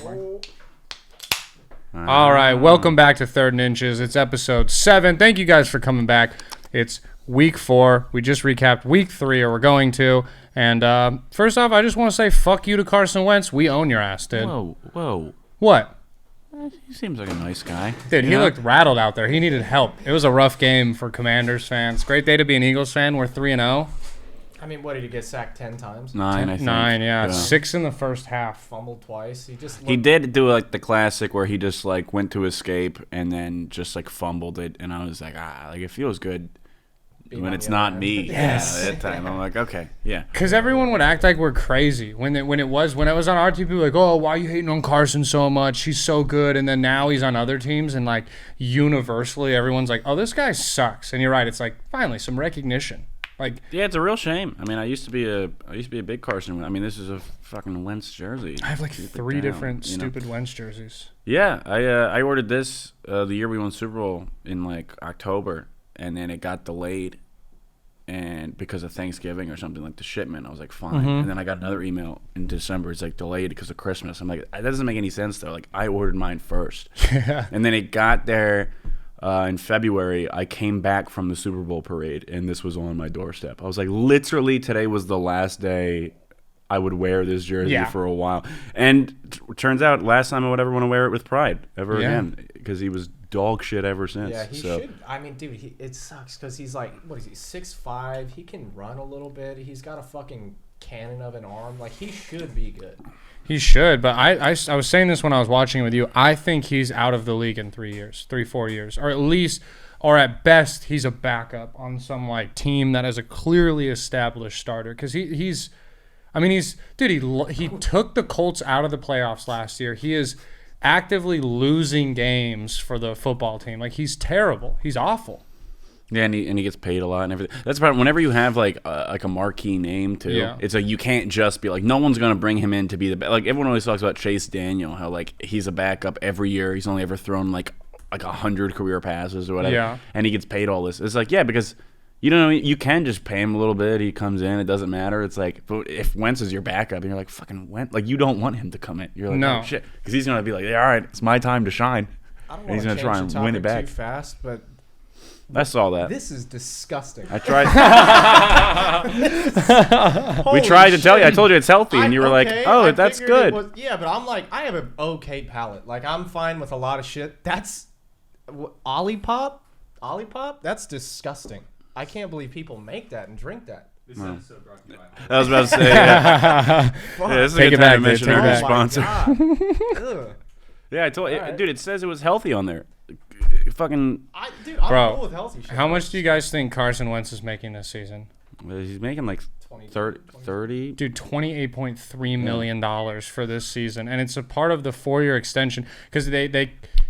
All right, welcome back to Third and Inches. It's episode 7. Thank you guys for coming back. It's week 4. We just recapped week 3, or we're going to. And first off, I just want to say fuck you to Carson Wentz. We own your ass, dude. Whoa. What? He seems like a nice guy. Dude, he looked rattled out there. He needed help. It was a rough game for Commanders fans. Great day to be an Eagles fan. We're 3-0. I mean, what, did he get sacked 10 times? 9, I think. 9, yeah. 6 in the first half. Fumbled twice. He did do like the classic where he just like went to escape and then just like fumbled it, and I was like, like it feels good when it's not me. Yes. Yeah, that time I'm like, okay, yeah. Because everyone would act like we're crazy when it was on our team. People were like, oh, why are you hating on Carson so much? He's so good. And then now he's on other teams, and like universally everyone's like, oh, this guy sucks. And you're right. It's like finally some recognition. Like, yeah, it's a real shame. I mean, I used to be a big Carson. I mean, this is a fucking Wentz jersey. I have like 3 different stupid Wentz jerseys. Yeah, I ordered this the year we won Super Bowl in like October, and then it got delayed, and because of Thanksgiving or something, like the shipment, I was like, fine. Mm-hmm. And then I got another email in December. It's like delayed because of Christmas. I'm like, that doesn't make any sense though. Like I ordered mine first, and then it got there. In February, I came back from the Super Bowl parade, and this was on my doorstep. I was like, literally, today was the last day I would wear this jersey for a while. And turns out, last time I would ever want to wear it with pride ever again, because he was dog shit ever since. Yeah, he should. I mean, dude, it sucks because he's like, what is he, 6'5"? He can run a little bit. He's got a fucking cannon of an arm. Like, he should be good. He should, but I was saying this when I was watching it with you. I think he's out of the league in 3 years, 4 years, or at least, or at best, he's a backup on some like team that has a clearly established starter. Because he took the Colts out of the playoffs last year. He is actively losing games for the football team. Like he's terrible. He's awful. Yeah, and he gets paid a lot and everything. That's about whenever you have like a marquee name too. Yeah. It's like you can't just be like, no one's gonna bring him in to be the like everyone always talks about Chase Daniel, how like he's a backup every year. He's only ever thrown like 100 career passes or whatever. Yeah. And he gets paid all this. It's like, yeah, because you don't know, you can just pay him a little bit. He comes in, it doesn't matter. It's like, but if Wentz is your backup and you're like fucking Wentz, like you don't want him to come in. You're like, no, oh, shit, because he's gonna be like, yeah, all right, it's my time to shine. I don't and he's gonna try and win it back too fast, but. I saw that. This is disgusting. I tried. We tried to tell you. I told you it's healthy, and you were like, "Oh, that's good." Yeah, but I'm like, I have an okay palate. Like, I'm fine with a lot of shit. That's Olipop. That's disgusting. I can't believe people make that and drink that. This episode brought to you by I was about to say, yeah, this is a good time to mention our new sponsor. Yeah, I told you, dude. It says it was healthy on there. Fucking, I'm cool with healthy shit. How much do you guys think Carson Wentz is making this season? He's making like 30. Dude, $28.3 million for this season, and it's a part of the 4-year extension because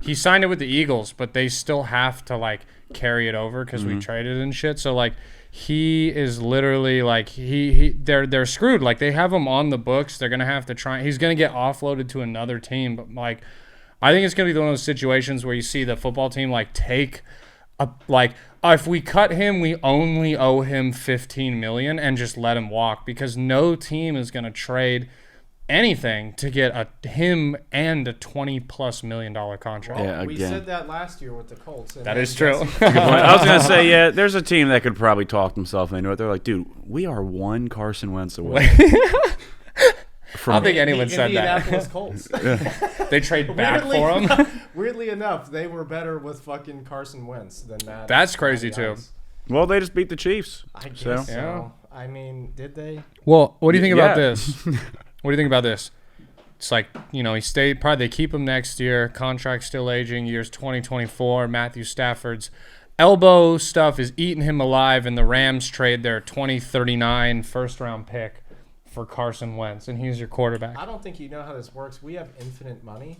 he signed it with the Eagles, but they still have to like carry it over because we traded and shit. So like he is literally like they're screwed. Like they have him on the books. They're gonna have to try. He's gonna get offloaded to another team, but like. I think it's going to be one of those situations where you see the football team like take if we cut him, we only owe him $15 million and just let him walk because no team is going to trade anything to get him and a $20+ million contract. Well, we said that last year with the Colts. That is true. I was going to say, yeah, there's a team that could probably talk themselves into it. They're like, dude, we are one Carson Wentz away. I don't think anyone said that. Indianapolis Colts. They trade back for him. Weirdly enough, they were better with fucking Carson Wentz than that. That's crazy too. Well, they just beat the Chiefs. I guess so. I mean, did they? Well, what do you think about this? What do you think about this? It's like, he stayed. Probably they keep him next year. Contract still aging. Years 2024. Matthew Stafford's elbow stuff is eating him alive, and the Rams trade their 2039 first-round pick for Carson Wentz, and he's your quarterback. I don't think you know how this works. We have infinite money.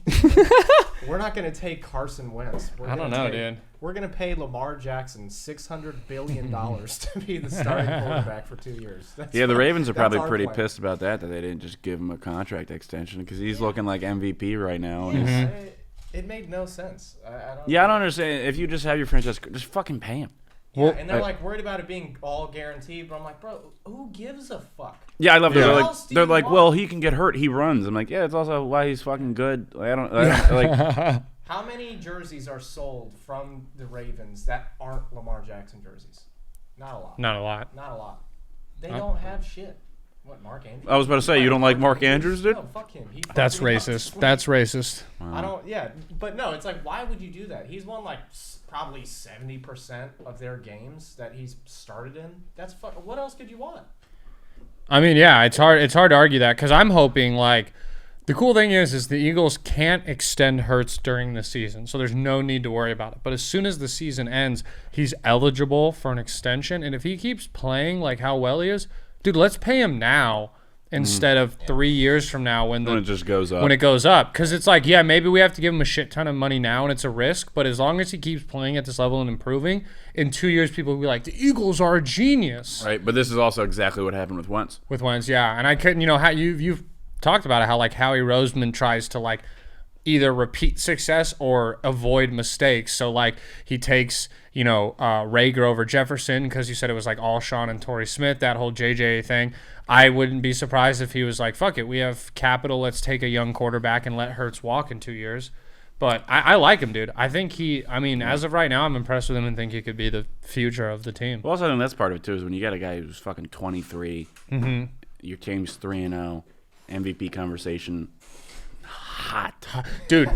We're not going to take Carson Wentz. I don't know, dude. We're going to pay Lamar Jackson $600 billion to be the starting quarterback for 2 years. The Ravens are probably pretty pissed about that they didn't just give him a contract extension because he's looking like MVP right now. It made no sense. I don't understand. If you just have your franchise, just fucking pay him. Yeah, and they're like worried about it being all guaranteed, but I'm like, bro, who gives a fuck? Yeah, I love it. Yeah. They're like, well, he can get hurt. He runs. I'm like, yeah, it's also why he's fucking good. Like, I don't like. How many jerseys are sold from the Ravens that aren't Lamar Jackson jerseys? Not a lot. Not a lot. Not a lot. They don't have shit. What, Mark Andrews? I was about to say, you don't like Mark Andrews, dude? No, fuck him. That's racist. That's racist. I don't. Yeah, but no, it's like, why would you do that? He's won like probably 70% of their games that he's started in. That's what else could you want? I mean, yeah, it's hard to argue that because I'm hoping like the cool thing is the Eagles can't extend Hurts during the season, so there's no need to worry about it. But as soon as the season ends, he's eligible for an extension, and if he keeps playing like how well he is, dude, let's pay him now instead of 3 years from now when it just goes up. When it goes up, because it's like, yeah, maybe we have to give him a shit ton of money now, and it's a risk. But as long as he keeps playing at this level and improving, in 2 years, people will be like, the Eagles are a genius. Right, but this is also exactly what happened with Wentz. With Wentz, yeah, and I couldn't, how you've talked about it, how like Howie Roseman tries to like either repeat success or avoid mistakes. So like he takes Rager over Jefferson because you said it was like all Sean and Torrey Smith, that whole JJ thing. I wouldn't be surprised if he was like, fuck it, we have capital, let's take a young quarterback and let Hurts walk in 2 years. But I like him, dude. I think as of right now, I'm impressed with him and think he could be the future of the team. Well, also I think that's part of it too, is when you got a guy who's fucking 23, your team's 3-0, MVP conversation, hot. Dude,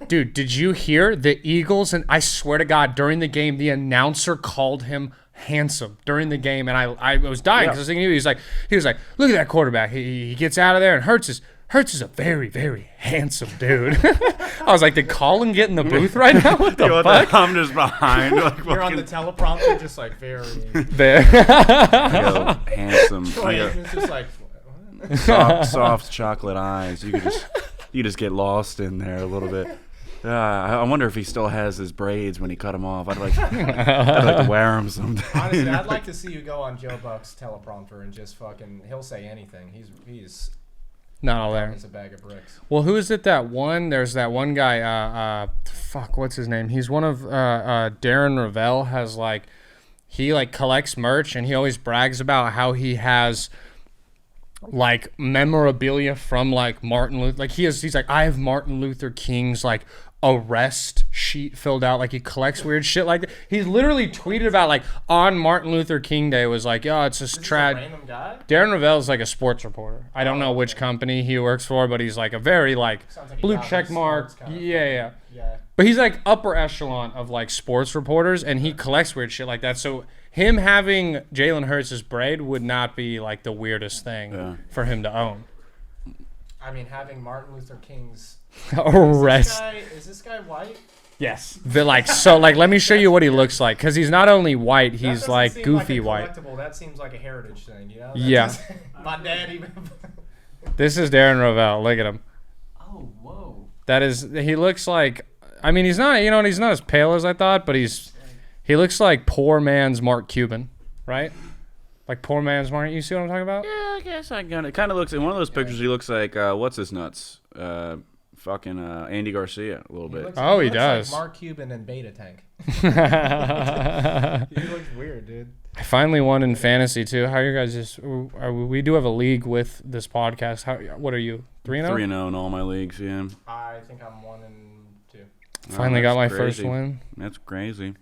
did you hear the Eagles? And I swear to God, during the game, the announcer called him handsome during the game, and I was dying because I was thinking he was like, look at that quarterback. He gets out of there, and Hurts is a very, very handsome dude. I was like, did Colin get in the booth right now? What the fuck? I'm just behind. Like, you're on the teleprompter, just like very there. Handsome. It's just like soft chocolate eyes. You just get lost in there a little bit. I wonder if he still has his braids when he cut them off. I'd like to wear them someday. Honestly, I'd like to see you go on Joe Buck's teleprompter and just fucking, he'll say anything. He's not all there. It's a bag of bricks. Well, who is it that one? There's that one guy, what's his name? He's one of Darren Ravel has like, he like collects merch and he always brags about how he has like memorabilia from like Martin Luther, like he's like, I have Martin Luther King's like arrest sheet filled out, like he collects weird shit like that. He's literally tweeted about like on Martin Luther King Day was like, oh, it's just random guy. Darren Ravel is like a sports reporter. I don't know which company he works for, but he's like a very like blue check mark. Yeah. But he's like upper echelon of like sports reporters, and he collects weird shit like that. So him having Jalen Hurts' braid would not be like the weirdest thing for him to own. I mean, having Martin Luther King's arrest. Is this guy white? Yes. Let me show you what he looks like, because he's not only white, he's like goofy white. That seems like a heritage thing, you know? Yeah. My dad even. This is Darren Ravel. Look at him. Oh, whoa. He looks like, I mean, he's not, he's not as pale as I thought, but he looks like poor man's Mark Cuban, right? Like poor man's Mark. You see what I'm talking about? Yeah, I guess I got it. Kind of looks, in one of those pictures, he looks like, what's his nuts? Fucking Andy Garcia a little bit. He does. Like Mark Cuban and Beta Tank. He looks weird, dude. I finally won in fantasy too. How are you guys? We do have a league with this podcast. What are you? 3-0? 3-0 in all my leagues. Yeah. I think I'm 1-2. Finally got my first win. That's crazy.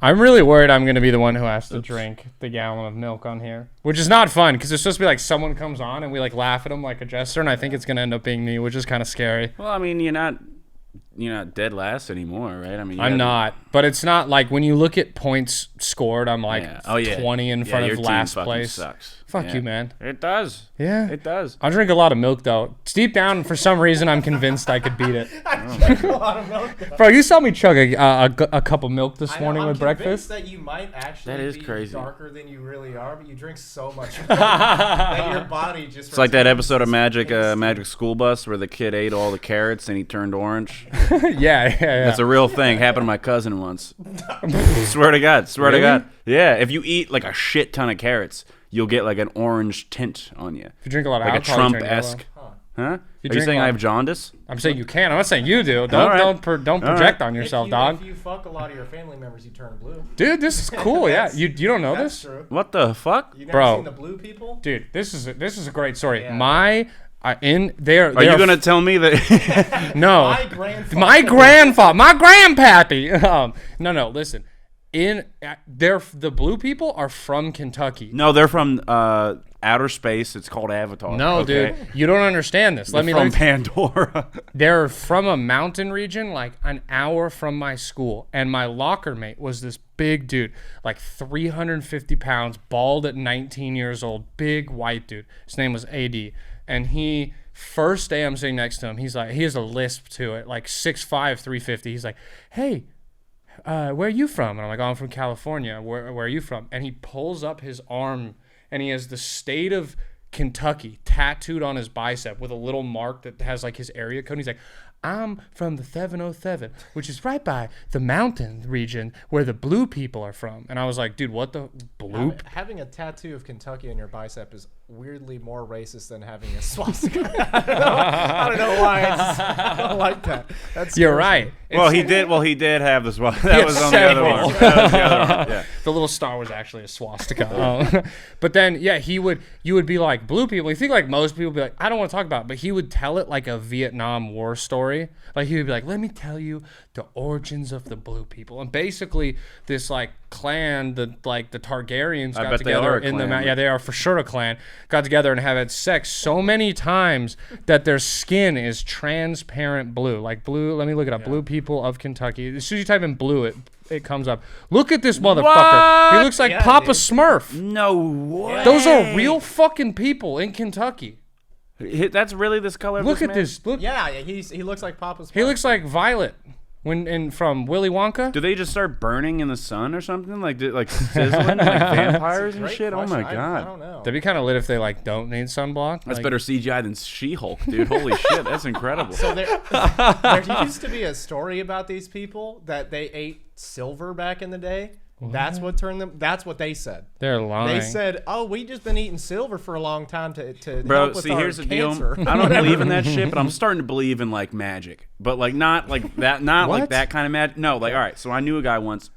I'm really worried I'm going to be the one who has to drink the gallon of milk on here, which is not fun because it's supposed to be like someone comes on and we like laugh at him like a jester, and I think it's going to end up being me, which is kind of scary. Well, I mean, you're not dead last anymore, right? I mean, I'm not, but it's not like when you look at points scored, I'm like 20 in front of last place. Sucks. Fuck you, man. It does. Yeah. It does. I drink a lot of milk, though. Deep down, for some reason, I'm convinced I could beat it. I drink a lot of milk, though. Bro, you saw me chug a cup of milk this morning with breakfast. I'm convinced that you might actually be crazy. Darker than you really are, but you drink so much milk that your body just... It's like that episode of Magic School Bus where the kid ate all the carrots and he turned orange. Yeah. That's a real thing. Happened to my cousin once. Swear to God. To God. Yeah, if you eat like a shit ton of carrots, you'll get like an orange tint on you. If you drink a lot of like alcohol, a Trump-esque. Huh? Are you drink saying a lot? I have jaundice? I'm saying you can. I'm not saying you do. Don't right. don't project on yourself, dog. If you fuck a lot of your family members, you turn blue. Dude, this is cool. Yeah, you don't know That's this, true. What the fuck? You never Bro. seen the blue people? dude. This is a great story. Yeah. My they're Are you gonna tell me that? no My grandfather. my grandfather, my grandpappy. No, listen. The blue people are from Kentucky. No, they're from outer space. It's called Avatar. No, okay? dude, you don't understand this. They're from Pandora. They're from a mountain region like an hour from my school, and my locker mate was this big dude, like 350 pounds, bald at 19 years old, big white dude. His name was AD, and first day I'm sitting next to him, he's like, he has a lisp to it, like 6'5", 350. He's like, hey, where are you from? And I'm like, oh, I'm from California. Where are you from? And he pulls up his arm, and he has the state of Kentucky tattooed on his bicep with a little mark that has like his area code. And he's like, I'm from the 707, which is right by the mountain region where the blue people are from. And I was like, dude, what the blue? Having a tattoo of Kentucky on your bicep is weirdly more racist than having a swastika. I don't know why. I don't like that. You're right. Well, he did have this one. That was on the other several. one. That was the other one. Yeah. The little star was actually a swastika. But then, yeah, you would be like, blue people. You think like most people would be like, I don't want to talk about it. But he would tell it like a Vietnam War story. Like he would be like, let me tell you the origins of the blue people. And basically this like clan, the Targaryens got together in the yeah, they are for sure a clan, got together and have had sex so many times that their skin is transparent blue. Like blue, let me look it up. Yeah. Blue people of Kentucky. As soon as you type in blue, it comes up. Look at this motherfucker. What? He looks like Papa Smurf. No way. Those are real fucking people in Kentucky. That's really this color. Look of at this. this. Look. Yeah, he looks like Papa's. He looks like Violet from Willy Wonka. Do they just start burning in the sun or something? Like sizzling like vampires and shit? Question. Oh my god. I don't know. That'd be kind of lit if they like don't need sunblock. That's like, better CGI than She-Hulk, dude. Holy shit, that's incredible. So there used to be a story about these people that they ate silver back in the day. What? That's what turned them. That's what they said. They're lying. They said, "Oh, we just been eating silver for a long time to Bro, help with see, our here's the cancer." deal. I don't believe in that shit, but I'm starting to believe in like magic, but like not like that, not like that kind of magic. No, like all right. So I knew a guy once,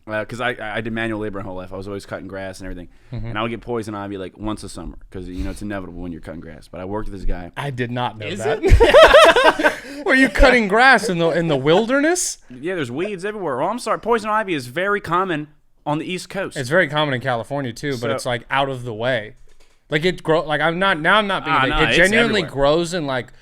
because I did manual labor my whole life. I was always cutting grass and everything, and I would get poison ivy like once a summer because it's inevitable when you're cutting grass. But I worked with this guy. I did not know Is that. it? Were you cutting grass in the wilderness? Yeah, there's weeds everywhere. Oh, I'm sorry. Poison ivy is very common on the East Coast. It's very common in California too, but it's like out of the way. Like it grow. Like I'm not being. No, it genuinely everywhere. grows in like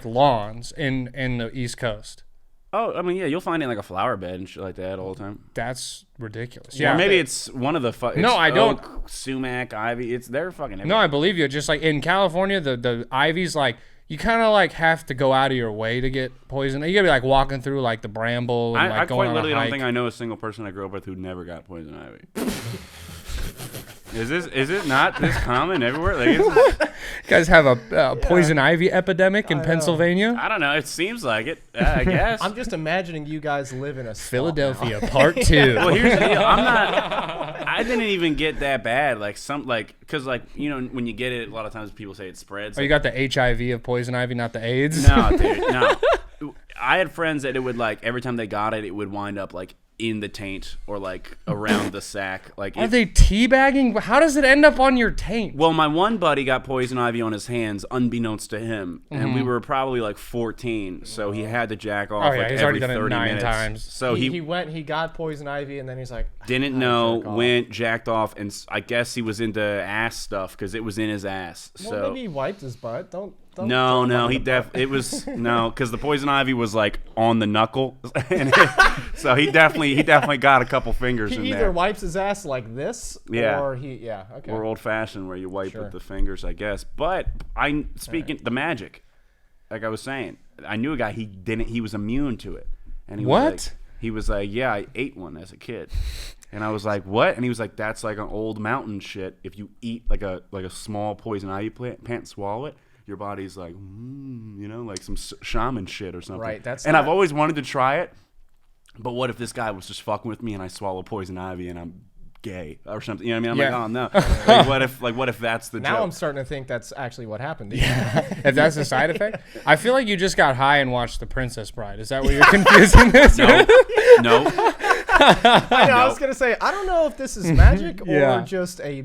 lawns in the East Coast. Oh, I mean, yeah, you'll find it in like a flower bed and shit like that all the time. That's ridiculous. Yeah, Yeah, or maybe it's one of the No, I don't. Oak, sumac, ivy. They're fucking everywhere. No, I believe you. Just like in California, the ivy's like you kind of like have to go out of your way to get poison. You gotta be like walking through like the bramble and I going quite on literally a hike. don't think I know a single person I grew up with who never got poison ivy. Is it not this common everywhere? Like, You guys have a poison ivy epidemic in Pennsylvania? I don't know. It seems like it. I guess. I'm just imagining you guys live in a Philadelphia, part 2. Well, here's the deal. I didn't even get that bad. Because when you get it, a lot of times people say it spreads. Oh, you got the HIV of poison ivy, not the AIDS? No, dude, no. I had friends that it would every time they got it, it would wind up in the taint or around the sack. Are they teabagging? How does it end up on your taint? Well, my one buddy got poison ivy on his hands, unbeknownst to him, and we were probably 14, so he had to jack off he's every already done it 30 9 minutes. times. So he got poison ivy, and then he's like, didn't know, went, jacked off, and I guess he was into ass stuff because it was in his ass. Well, so maybe he wiped his butt. Don't No, he because the poison ivy was on the knuckle, and so he definitely got a couple fingers in He there. either wipes his ass like this, Yeah. or okay. Or old fashioned where you wipe Sure. with the fingers, I guess. But the magic, like I was saying, I knew a guy he was immune to it, and he was like, yeah, I ate one as a kid. And I was like, what? And he was like, that's like an old mountain shit. If you eat like a small poison ivy plant and swallow it, your body's like, like some shaman shit or something. Right. I've always wanted to try it. But what if this guy was just fucking with me and I swallow poison ivy and I'm gay or something. You know what I mean? Yeah. I'm like, oh no. What if that's the Now joke? I'm starting to think that's actually what happened to you. If that's a side effect, I feel like you just got high and watched The Princess Bride. Is that what you're confusing this? No. I was gonna say I don't know if this is magic Yeah. or just a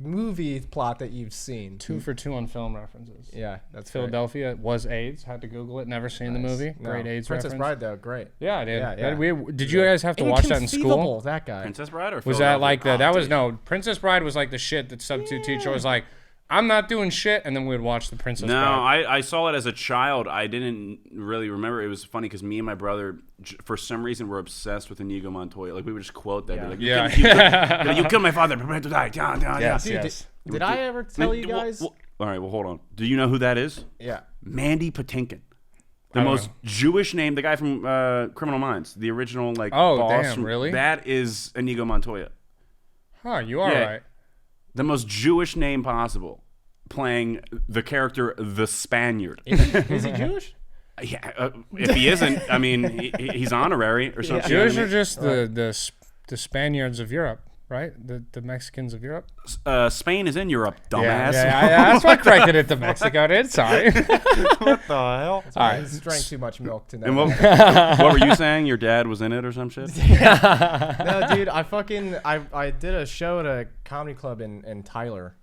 movie plot that you've seen. 2 for 2 on film references. Yeah, that's Philadelphia was AIDS. Had to Google it. Never seen the movie. No, Great AIDS Princess reference. Bride though, great. Yeah, I did. Yeah. Did you guys have to watch that in school? Inconceivable, that guy. Princess Bride or Was that like Philadelphia? that was no Princess Bride was like the shit that substitute teacher was like, I'm not doing shit, and then we would watch the Princess No, Bride. I saw it as a child. I didn't really remember. It was funny because me and my brother, for some reason, were obsessed with Inigo Montoya. Like we would just quote that. Yeah. Be like, Yeah. you killed my father. Prepare to die. Down, down, Yes, Dude, yes. did I ever tell you guys? All right. Well, hold on. Do you know who that is? Yeah. Mandy Patinkin. The I don't most know. Jewish name, the guy from Criminal Minds, the original Oh, boss. damn, really? That is Inigo Montoya. Huh, you are Yeah. right. The most Jewish name possible, playing the character the Spaniard. Is he Jewish? Yeah, if he isn't, I mean, he's honorary or something. Jewish you know are just the Spaniards of Europe, right? The Mexicans of Europe. what I mean? Spain is in Europe, dumbass. That's why I corrected it to Mexico, dude. Sorry. What the hell? All right. He's drank too much milk to know. And what were you saying? Your dad was in it or some shit? No, dude, I did a show at a comedy club in Tyler.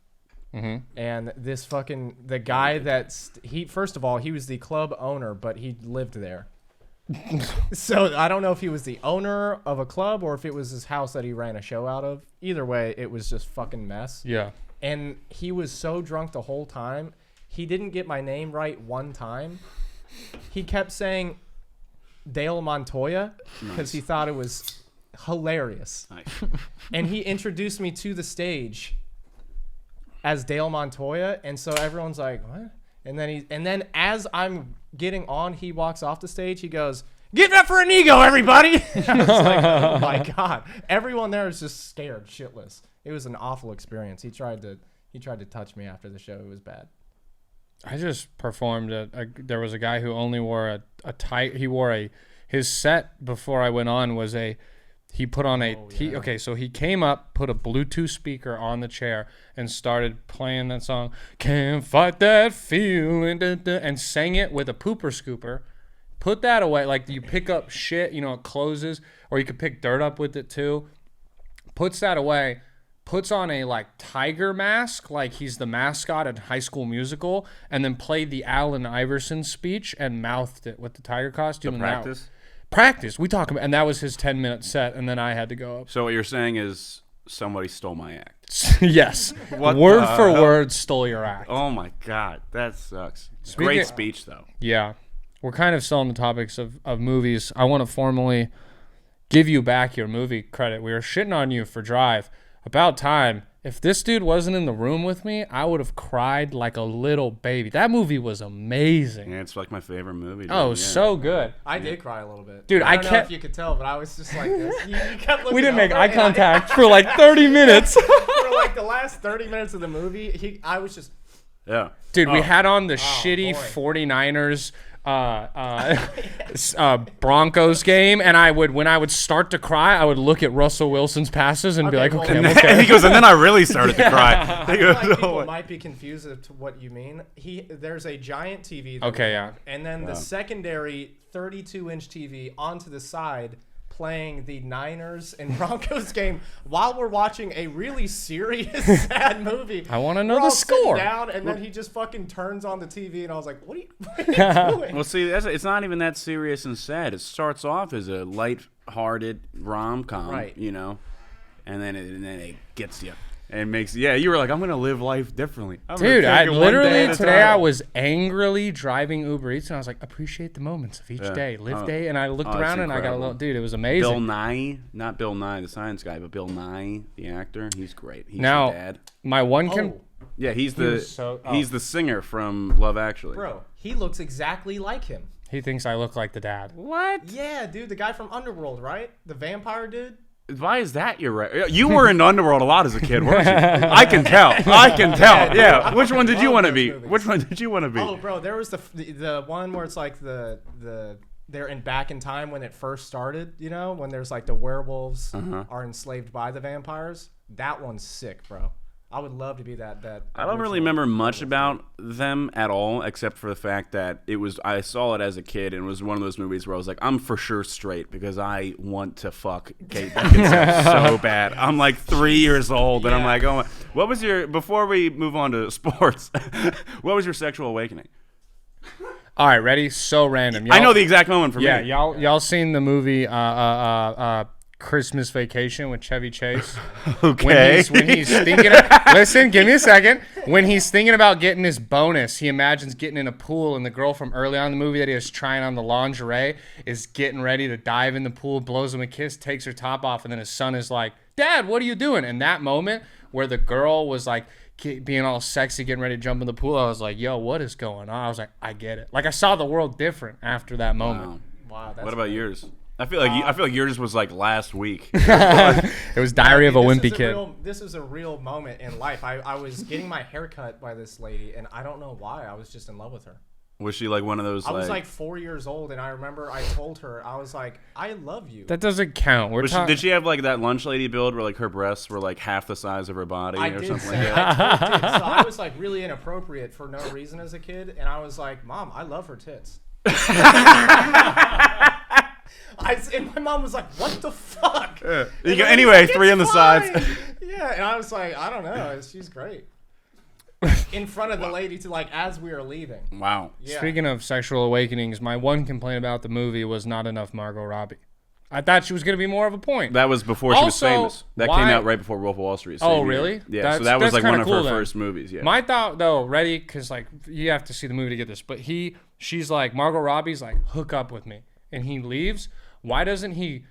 And the guy first of all, he was the club owner, but he lived there. So I don't know if he was the owner of a club or if it was his house that he ran a show out of. Either way, it was just fucking mess. Yeah. And he was so drunk the whole time. He didn't get my name right one time. He kept saying Dale Montoya because he thought it was hilarious. Nice. And he introduced me to the stage as Dale Montoya, and so everyone's like, "What?" And then as I'm getting on, he walks off the stage. He goes, "Give it up for Inigo, everybody!" I was like, "Oh my god!" Everyone there is just scared shitless. It was an awful experience. He tried to touch me after the show. It was bad. I just performed there was a guy who only wore a tight. He wore his set before I went on was he put on so he came up, put a Bluetooth speaker on the chair and started playing that song, Can't Fight That Feeling, and sang it with a pooper scooper. Put that away. Like you pick up shit, it closes, or you could pick dirt up with it too. Puts that away, puts on a tiger mask, like he's the mascot at High School Musical, and then played the Allen Iverson speech and mouthed it with the tiger costume. Practice. We talk about, and that was his 10-minute set, and then I had to go up. So what you're saying is somebody stole my act. Yes. What word the for hell? word stole your act. Oh my god, that sucks. Speaking- Great speech though. Yeah. We're kind of still on the topics of movies. I want to formally give you back your movie credit. We were shitting on you for Drive. About time. If this dude wasn't in the room with me, I would have cried like a little baby. That movie was amazing. Yeah, it's like my favorite movie. Dude. Oh, it was so good. I did cry a little bit, Dude, I I don't know kept- if you could tell, but I was just like this. You kept looking We didn't make over, eye and contact for like 30 minutes. for like the last 30 minutes of the movie, I was just. Yeah. Dude, we Oh. had on the shitty boy. 49ers Broncos game, and when I would start to cry, I would look at Russell Wilson's passes and be Okay, like, well, okay, I'm And okay. he goes, and then I really started to cry. He I feel goes, like "Oh, people what?" might be confused as to what you mean. There's a giant TV. that Okay, we yeah. have, and then the secondary 32-inch TV onto the side playing the Niners and Broncos game while we're watching a really serious, sad movie. I wanna know We're the all sitting score. Down, and then he just fucking turns on the TV, and I was like, "What are you doing?" Well, see, it's not even that serious and sad. It starts off as a light-hearted rom-com, Right. And then it gets you. And makes you were like, I'm gonna live life differently. I'm gonna Dude, take I it one day literally at a today time. I was angrily driving Uber Eats, and I was like, appreciate the moments of each day, live Oh. day, and I looked Oh, it's around and I got a incredible. little, dude, it was Bill amazing. Nye, not Bill Nye the science guy, but Bill Nye the actor. He's great. He's Now, your dad. my one Oh, Yeah, he's was he's the singer from Love Actually. bro, he looks exactly like him. he thinks I look like the dad. What? Yeah, dude, the guy from Underworld, right? The vampire dude. Why is that your right? You were in Underworld a lot as a kid, weren't you? I can tell. I can tell. Yeah. Which one did you love want to those be? movies. Which one did you want to be? Oh, bro, there was the one where it's like the they're back in time when it first started, you know, when there's like the werewolves are enslaved by the vampires. That one's sick, bro. I would love to be that. I don't really remember much about them at all, except for the fact that I saw it as a kid, and it was one of those movies where I was like, I'm for sure straight because I want to fuck Kate Beckinsale so bad. I'm like 3 years old, and I'm like, oh, what was before we move on to sports, what was your sexual awakening? All right, ready? So random. I know the exact moment for me. Yeah, y'all seen the movie Christmas Vacation with Chevy Chase? Okay. When he's thinking listen, give me a second. When he's thinking about getting his bonus, he imagines getting in a pool, and the girl from early on in the movie that he was trying on the lingerie is getting ready to dive in the pool, blows him a kiss, takes her top off, and then his son is like, Dad, what are you doing? And that moment where the girl was like being all sexy, getting ready to jump in the pool, I was like, yo, what is going on? I was like, I get it. Like, I saw the world different after that moment. Wow. What about yours? I feel like yours was like last week. It was Diary of a Wimpy Kid. This is a real moment in life. I was getting my hair cut by this lady, and I don't know why. I was just in love with her. Was she like one of those? I was like 4 years old, and I remember I told her, I was like, I love you. That doesn't count. Did she have like that lunch lady build where like her breasts were like half the size of her body or something like that? I did. So I was like really inappropriate for no reason as a kid, and I was like, Mom, I love her tits. And my mom was like, what the fuck? You go, anyway, like, 3 on the sides. Yeah, and I was like, I don't know. She's great. In front of the lady as we were leaving. Wow. Yeah. Speaking of sexual awakenings, my one complaint about the movie was not enough Margot Robbie. I thought she was going to be more of a point. That was before she was famous. That came out right before Wolf of Wall Street. Oh, really? Yeah, so that was like one of her first movies. Yeah. My thought, though, ready? Because like you have to see the movie to get this. But she's like, Margot Robbie's like, hook up with me. And he leaves. Why doesn't he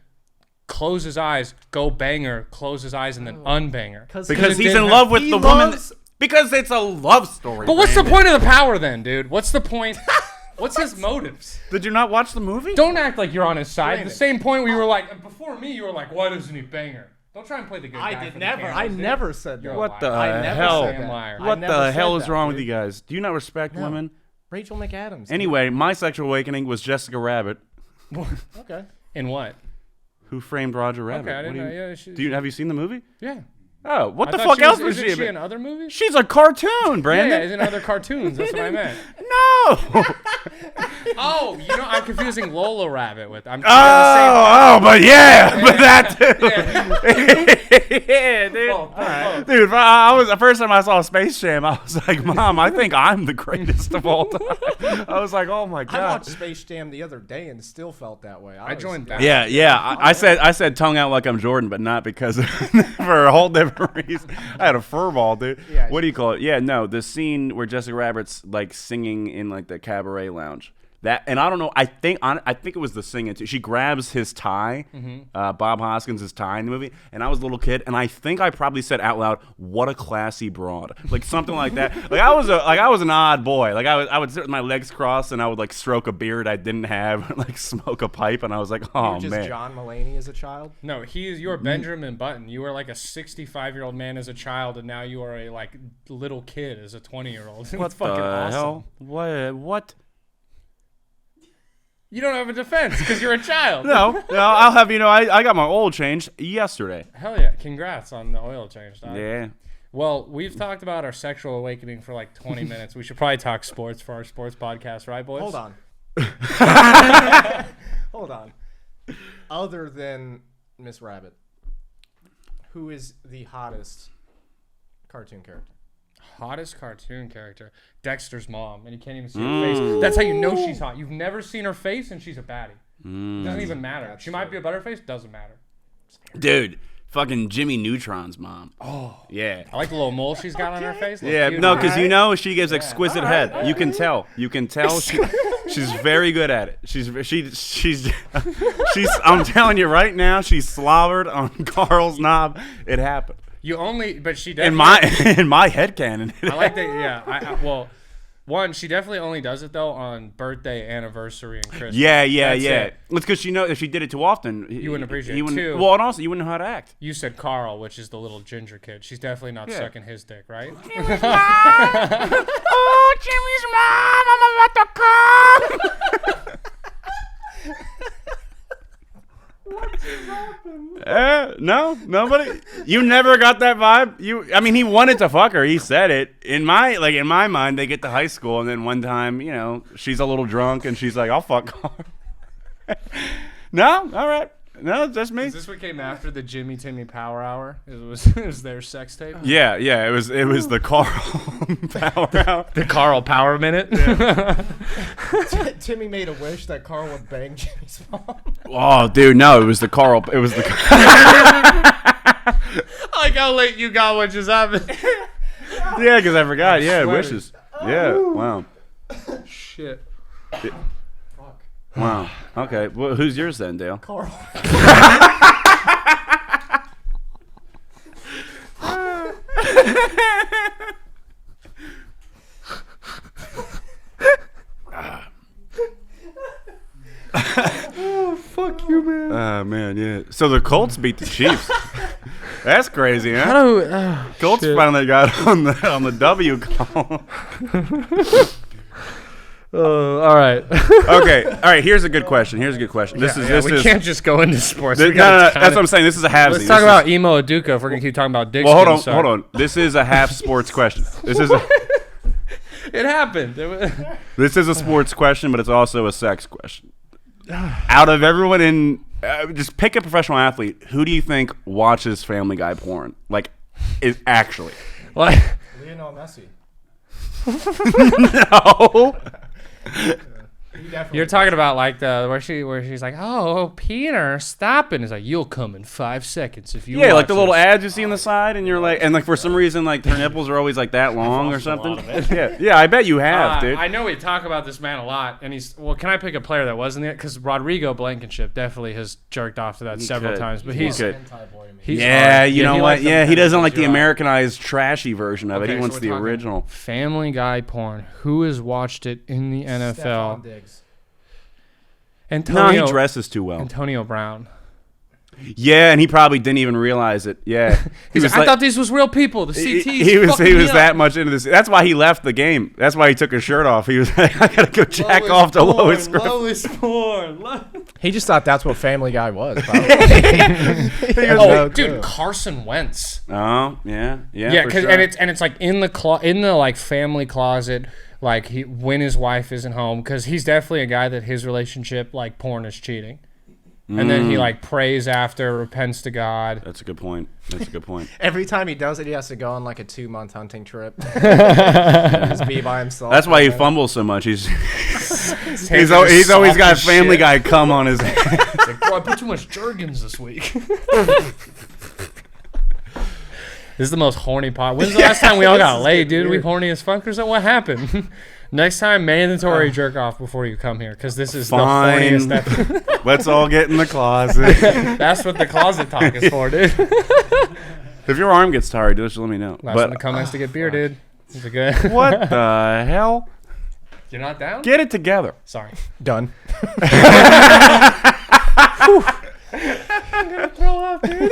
close his eyes, go bang her, close his eyes, and then unbang her? Because he's in love with the woman. Because it's a love story. But what's the point of the power then, dude? What's the point? What's his motives? Did you not watch the movie? Don't act like you're on his side. The same point where you were like, before me, you were like, why doesn't he bang her? Don't try and play the good guy. I never said that. What the hell? What the hell is wrong with you guys? Do you not respect women? Rachel McAdams. Anyway, my sexual awakening was Jessica Rabbit. Okay. In what? Who Framed Roger Rabbit? Okay, I didn't know. Yeah, have you seen the movie? Yeah. Oh, what the fuck else was she? Isn't she in other movies? She's a cartoon, Brandon. Yeah, in other cartoons. That's what I meant. No. Oh, I'm confusing Lola Rabbit with. But yeah, but that too. Yeah, dude. Right. Dude, I was the first time I saw Space Jam, I was like, Mom, I think I'm the greatest of all time. I was like, oh my god. I watched Space Jam the other day and still felt that way. I joined that. Yeah. I said tongue out like I'm Jordan, but not because for a whole different reason. I had a fur ball, dude. Yeah, what do you call it? Yeah, no, the scene where Jessica Rabbit's like singing in like the cabaret lounge. That, and I don't know. I think it was the singing too. She grabs his tie, Bob Hoskins' tie in the movie, and I was a little kid, and I think I probably said out loud, "What a classy broad," like something like that. Like I was an odd boy. Like I would sit with my legs crossed, and I would like stroke a beard I didn't have, like smoke a pipe, and I was like, oh you were just John Mulaney as a child. No, you were Benjamin Button. You were like a 65-year-old man as a child, and now you are a like little kid as a 20-year-old. What fucking the awesome. hell? What? You don't have a defense because you're a child. No, I'll have I got my oil changed yesterday. Hell yeah. Congrats on the oil change, dog. Yeah. Well, we've talked about our sexual awakening for like 20 minutes. We should probably talk sports for our sports podcast, right, boys? Hold on. Hold on. Other than Miss Rabbit, who is the hottest cartoon character? Hottest cartoon character. Dexter's mom, and you can't even see her face. That's how you know she's hot. You've never seen her face, and she's a baddie. Doesn't even matter. She might be a butterface. Doesn't matter. Dude, fucking Jimmy Neutron's mom. Oh, yeah. I like the little mole she's got on her face. Yeah, no, because she gives exquisite head. You can tell. You can tell. She's very good at it. She's I'm telling you right now, she's slobbered on Carl's knob. It happened. But she definitely in my headcanon. I like that. Yeah. Well, one, she definitely only does it though on birthday, anniversary, and Christmas. Yeah. It's because if she did it too often, you wouldn't appreciate it. Too. Well, and also you wouldn't know how to act. You said Carl, which is the little ginger kid. She's definitely not sucking his dick, right? Jimmy's mom. Oh, Jimmy's mom, I'm about to come. No, nobody. You never got that vibe. I mean, he wanted to fuck her. He said it. In my mind, they get to high school, and then one time, she's a little drunk, and she's like, "I'll fuck her." No, all right. No, that's me. Is this what came after the Jimmy Timmy Power Hour? It was their sex tape. Yeah. It was the Carl Power Hour. The Carl Power Minute. Yeah. Timmy made a wish that Carl would bang Jimmy's mom. Oh, dude, no, it was the Carl. It was the. Like how late you got what just happened. Yeah, because I forgot. Yeah, wishes. Yeah. Wow. Shit. Wow. Okay. Well, who's yours then, Dale? Carl. Oh, fuck you, man. Man, yeah. So the Colts beat the Chiefs. That's crazy, huh? Colts finally got on the W call. All right. Okay. All right. Here's a good question. We can't just go into sports. No, that's what I'm saying. This is a half. Let's talk about Emo Aduka if we're gonna keep talking about dicks. Well, hold on. This is a half sports question. It happened. This is a sports question, but it's also a sex question. Out of everyone just pick a professional athlete. Who do you think watches Family Guy porn? Like, is actually like Lionel Messi. No. You're talking about like where she's like, oh, Peter, stop it. And it's like, you'll come in 5 seconds if you. Yeah, like the this. little ads you see on the side, and you're like, and like for some reason, like her nipples are always like that long or something. Yeah, I bet you have, dude. I know we talk about this man a lot, and can I pick a player that wasn't it? Because Rodrigo Blankenship definitely has jerked off to that several times, but he's good. He's Yeah, you know what? Yeah, he doesn't like the right. Americanized, trashy version of it. He wants so the original. Family Guy porn. Who has watched it in the NFL? Stephon Diggs. Antonio, No, he dresses too well. Antonio Brown. Yeah, and he probably didn't even realize it. Yeah, He was like, I thought these was real people. The CTs. He was that much into this. That's why he left the game. That's why he took his shirt off. He was like, I gotta go jack off to Lois. Lowest porn. He just thought that's what Family Guy was. Dude, Carson Wentz. Oh, yeah. Yeah, sure. and it's like in the like family closet, like when his wife isn't home, because he's definitely a guy that his relationship like porn is cheating. And then he like prays after, repents to God. That's a good point. Every time he does it, he has to go on like a 2-month hunting trip. Just be by himself. That's why he fumbles so much. He's always got Family Guy cum on his head. Like, bro, I put too much Jergens this week. This is the most horny pot. When's the last time we all got laid, dude? We horny as fuck or something? What happened? Next time, mandatory jerk off before you come here, because this is fine. The horniest episode. Let's all get in the closet. That's what the closet talk is for, dude. If your arm gets tired, just let me know. Last one to come has to get beer, dude. Is it good? What the hell? You're not down? Get it together. Sorry. Done. I'm gonna throw up, dude.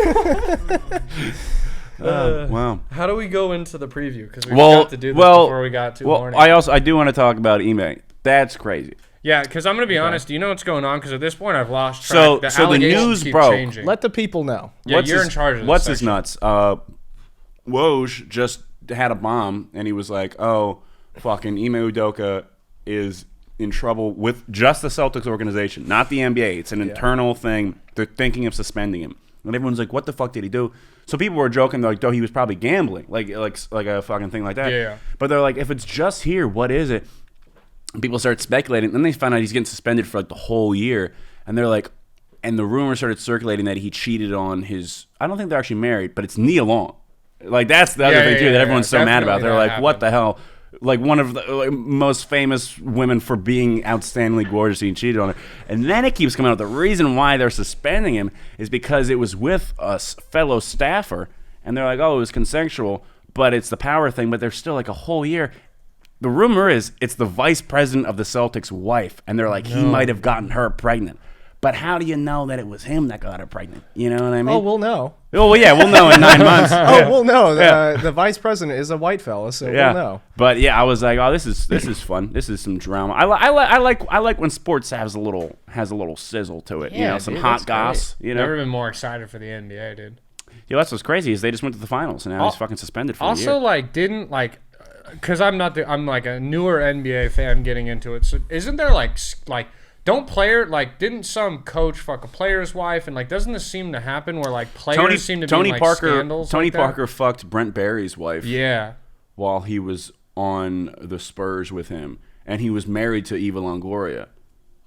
Wow. How do we go into the preview? Because we got to do this before we got too horny. I do want to talk about Ime. That's crazy. Yeah, because I'm gonna be honest. Do you know what's going on? Because at this point, I've lost track. So the news broke. Changing. Let the people know. Yeah, you're in charge of this. What's his nuts? Woj just had a bomb, and he was like, "Oh, fucking Ime Udoka is in trouble with just the Celtics organization, not the NBA. It's an internal thing. They're thinking of suspending him." And everyone's like, "What the fuck did he do?" So people were joking, they're like, "Oh, he was probably gambling, like a fucking thing like that." Yeah. But they're like, if it's just here, what is it? And people start speculating. Then they find out he's getting suspended for like the whole year, and they're like, and the rumor started circulating that he cheated on his. I don't think they're actually married, but it's Nia Long. Like that's the other thing too that everyone's so mad about. They're like, "What the hell?" Like one of the most famous women for being outstandingly gorgeous, and cheated on her. And then it keeps coming out. The reason why they're suspending him is because it was with a fellow staffer, and they're like, "Oh, it was consensual," but it's the power thing. But they're still like a whole year. The rumor is it's the vice president of the Celtics' wife, and they're like, he might have gotten her pregnant. But how do you know that it was him that got her pregnant? You know what I mean? Oh, we'll know. Oh, well, yeah, we'll know in 9 months. Oh, we'll know. The vice president is a white fella, so we'll know. But yeah, I was like, oh, this is fun. This is some drama. I like when sports has a little sizzle to it. Yeah, some dude, hot goss. You know, Never been more excited for the NBA, dude. Yeah, that's what's crazy is they just went to the finals and now he's fucking suspended for a year. Also, because I'm like a newer NBA fan getting into it. So isn't there didn't some coach fuck a player's wife and doesn't this seem to happen where players seem to be in scandals? Tony Parker fucked Brent Barry's wife. Yeah. While he was on the Spurs with him, and he was married to Eva Longoria.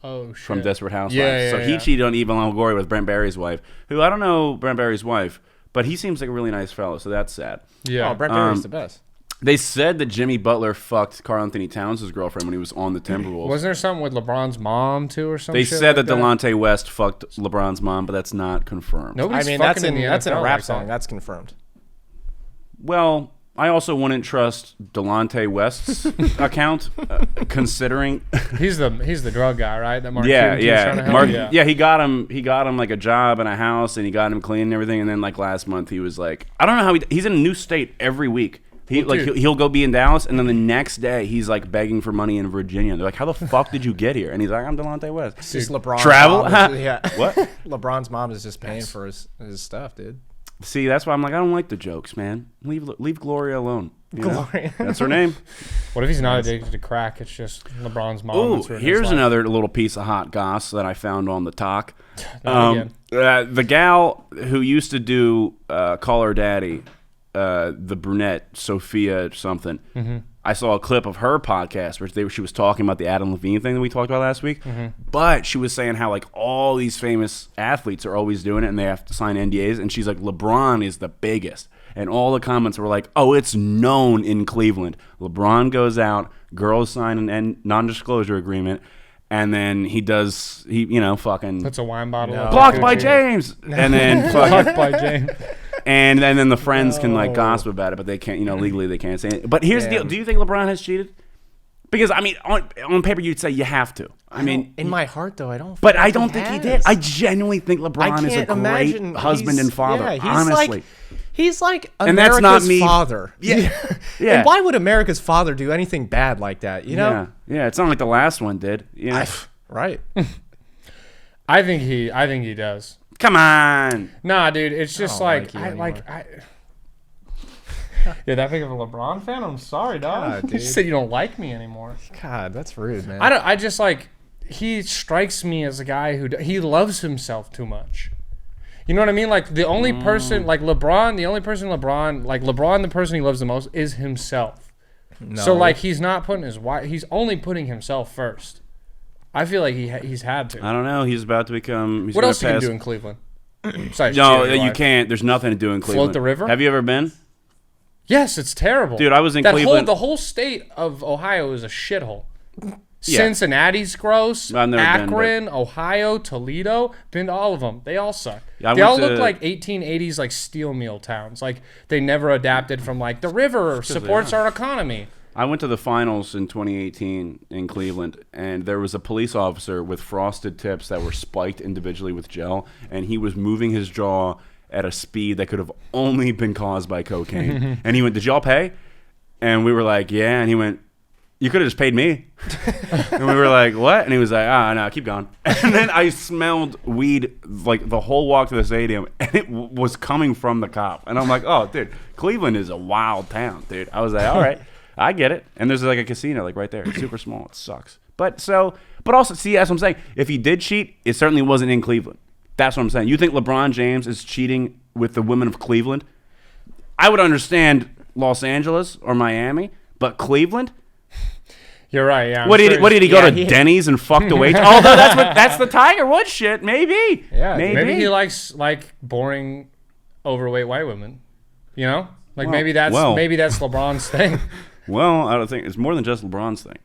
Oh shit. From Desperate Housewives. Yeah, so he cheated on Eva Longoria with Brent Barry's wife, who I don't know Brent Barry's wife, but he seems like a really nice fellow, so that's sad. Yeah. Oh, Brent Barry's the best. They said that Jimmy Butler fucked Karl Anthony Towns' girlfriend when he was on the Timberwolves. Wasn't there something with LeBron's mom too, or something? They said that Delonte West fucked LeBron's mom, but that's not confirmed. Nobody's that's in the a NFL rap like song. that. That's confirmed. Well, I also wouldn't trust Delonte West's account, considering he's the drug guy, right? That Mark yeah. He got him like a job and a house, and he got him clean and everything. And then last month he was like, I don't know how he's in a new state every week. He'll go be in Dallas, and then the next day he's begging for money in Virginia. They're like, "How the fuck did you get here?" And he's like, "I'm Delonte West." It's just LeBron. Travel? What? LeBron's mom is just paying for his stuff, dude. See, that's why I'm like, I don't like the jokes, man. Leave Gloria alone. Gloria. That's her name. What if he's not addicted to crack? It's just LeBron's mom. Ooh, here's another little piece of hot goss that I found on the talk. The gal who used to do Call Her Daddy, the brunette Sophia something. Mm-hmm. I saw a clip of her podcast where she was talking about the Adam Levine thing that we talked about last week. Mm-hmm. But she was saying how all these famous athletes are always doing it and they have to sign NDAs. And she's like, LeBron is the biggest. And all the comments were like, oh, it's known in Cleveland. LeBron goes out, girls sign an non-disclosure agreement, and then he fucking puts a wine bottle. Blocked by James, and then blocked by James. And then the friends can gossip about it, but they can't, legally they can't say it. But here's the deal: do you think LeBron has cheated? Because I mean, on paper you'd say you have to. I mean, in my heart though, I don't. But I don't think he did. I genuinely think LeBron is a great husband and father. Yeah, honestly. He's like America's and that's not me. father. Yeah. And why would America's father do anything bad like that? You know? Yeah. It's not like the last one did. Right. I think he does. Come on. Nah, dude. It's just You're that big of a LeBron fan? I'm sorry, dog. God, You said you don't like me anymore. God, that's rude, man. I just he strikes me as a guy who he loves himself too much. You know what I mean? The only person, LeBron, the person he loves the most is himself. No. So, he's not putting his wife, he's only putting himself first. I feel like he's had to. I don't know. He's about to become. What else can you do in Cleveland? No, you can't. There's nothing to do in Cleveland. Float the river? Have you ever been? Yes, it's terrible. Dude, I was in Cleveland. The whole state of Ohio is a shithole. Yeah. Cincinnati's gross. I've never Akron, Ohio, Toledo. Been to all of them. They all suck. They all look like 1880s steel mill towns. They never adapted from the river supports our economy. I went to the finals in 2018 in Cleveland, and there was a police officer with frosted tips that were spiked individually with gel, and he was moving his jaw at a speed that could have only been caused by cocaine. And he went, "Did y'all pay?" And we were like, "Yeah." And he went, "You could have just paid me." And we were like, "What?" And he was like, no, keep going." And then I smelled weed the whole walk to the stadium, and it was coming from the cop. And I'm like, "Oh, dude, Cleveland is a wild town, dude." I was like, "All right, I get it." And there's a casino right there. It's super small. It sucks. But also, see, that's what I'm saying. If he did cheat, it certainly wasn't in Cleveland. That's what I'm saying. You think LeBron James is cheating with the women of Cleveland? I would understand Los Angeles or Miami, but Cleveland? You're right. Yeah. What did he go to Denny's and fuck the waitress? Although that's the Tiger Woods shit. Maybe. Yeah. Maybe he likes boring, overweight white women. You know, maybe that's LeBron's thing. Well, I don't think it's more than just LeBron's thing.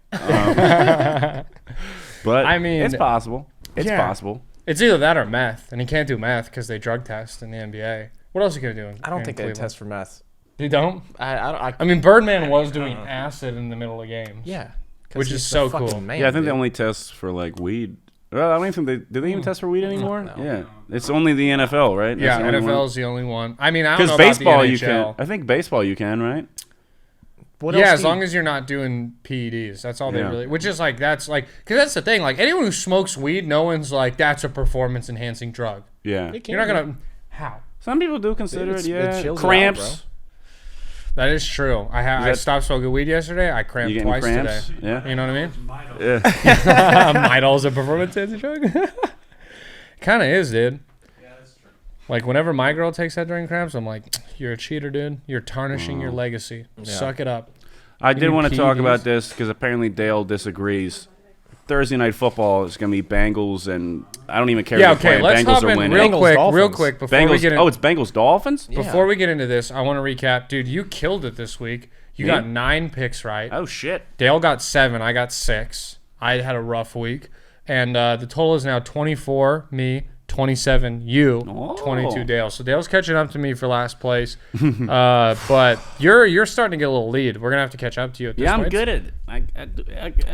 But I mean, it's possible. It's possible. It's either that or meth, and he can't do meth because they drug test in the NBA. What else are you gonna do? I don't think they test for meth. You don't? I mean, Birdman was doing acid in the middle of games. Yeah. Which is so cool. Man, I think they only test for weed Well, I don't even think do they even test for weed anymore? No. Yeah, it's only the NFL, right? Yeah, That's the only NFL one. is the only one. I mean, I don't know Because about baseball the you NHL. can. I think baseball you can, right? What Yeah, else as do you- long as you're not doing PEDs. That's all they Yeah. really. Which is like because that's the thing. Like anyone who smokes weed, no one's like that's a performance enhancing drug. Yeah. It You're not can gonna how. Some people do consider It's- it. it Yeah. chills you out, Cramps. That is true. I that- stopped smoking weed yesterday. I cramped You getting twice cramps? today. Yeah. You know what I mean? Yeah. Midol's a performance enhancing drug. Kind of is, dude. Yeah, that's true. Like whenever my girl takes that during cramps, I'm like, you're a cheater, dude. You're tarnishing your legacy. Suck it up. I You did need want to talk PEDs? about this because apparently Dale disagrees. Thursday night football is going to be Bengals, and I don't even care. Yeah, if they're okay. playing. Let's Bengals hop are in winning. real quick, Dolphins. before we Bengals. get in. Oh, it's Bengals Dolphins. Yeah. Before we get into this, I want to recap, dude. You killed it this week. You Me? got 9 picks right. Oh shit. Dale got 7. I got 6. I had a rough week, and the total is now 24 me, 27 you, Oh. 22 Dale. So Dale's catching up to me for last place, but you're starting to get a little lead. We're gonna have to catch up to you at this Yeah, I'm point. good at it.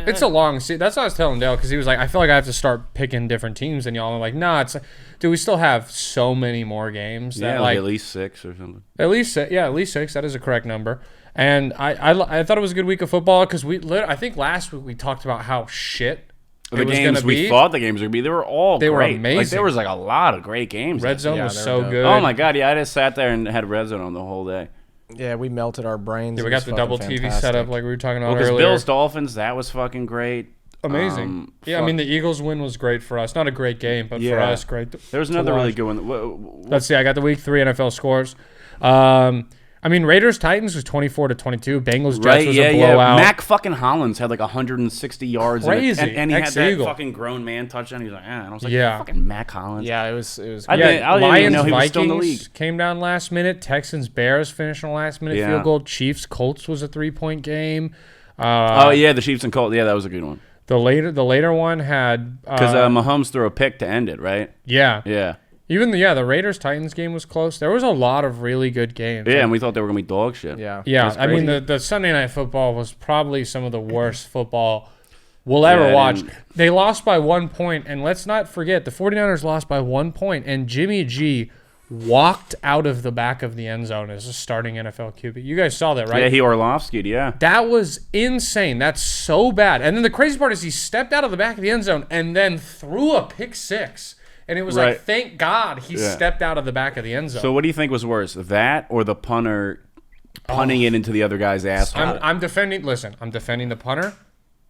It's a long season. That's what I was telling Dale because he was like, I feel like I have to start picking different teams than y'all. I'm like, nah, it's dude, we still have so many more games that yeah, like at least 6 or something. at least 6. That is a correct number. And I thought it was a good week of football because I think last week we talked about how shit The it was games gonna we be. thought the games were gonna be, they were all They were great. Like, amazing. there was like a lot of great games. Red Zone Yeah, was they so were dope. good. Oh my god, yeah, I just sat there and had Red Zone on the whole day. Yeah, we melted our brains. Yeah, we It got was the fucking double TV fantastic. setup like we were talking about Well, because earlier. Bills Dolphins, that was fucking great. Amazing. Yeah, I fuck. mean the Eagles win was great for us. Not a great game, but for Yeah. us, great. There was to another really watch. good one. Let's see. I got the week 3 NFL scores. I mean Raiders Titans was 24-22. Bengals Jets Right, was yeah, a blowout. yeah. Mac fucking Hollins had like 160 yards. Crazy. And he had that Ex-Eagle. fucking grown man touchdown. He was like, and I was like, Yeah. fucking Mac Hollins. Yeah, it was. I Yeah, didn't even Lions know he was still in the Vikings league. came down last minute. Texans Bears finished on a last minute Yeah. field goal. Chiefs Colts was a 3-point game. Oh yeah, the Chiefs and Colts. Yeah, that was a good one. The later one had Because Mahomes threw a pick to end it, right? yeah. Yeah. Even the Raiders Titans game was close. There was a lot of really good games. Yeah, and we thought they were gonna be dog shit. Yeah. Yeah, That's I mean crazy. the Sunday Night Football was probably some of the worst football we'll ever Yeah, watch. and- They lost by 1 point, and let's not forget the 49ers lost by 1 point, and Jimmy G walked out of the back of the end zone as a starting NFL QB. You guys saw that, right? Yeah, he Orlovsky'd, yeah. That was insane. That's so bad. And then the crazy part is he stepped out of the back of the end zone and then threw a pick 6. And it was Right. like, thank God he Yeah. stepped out of the back of the end zone. So what do you think was worse, that or the punter punting it into the other guy's asshole? I'm defending. Listen, I'm defending the punter.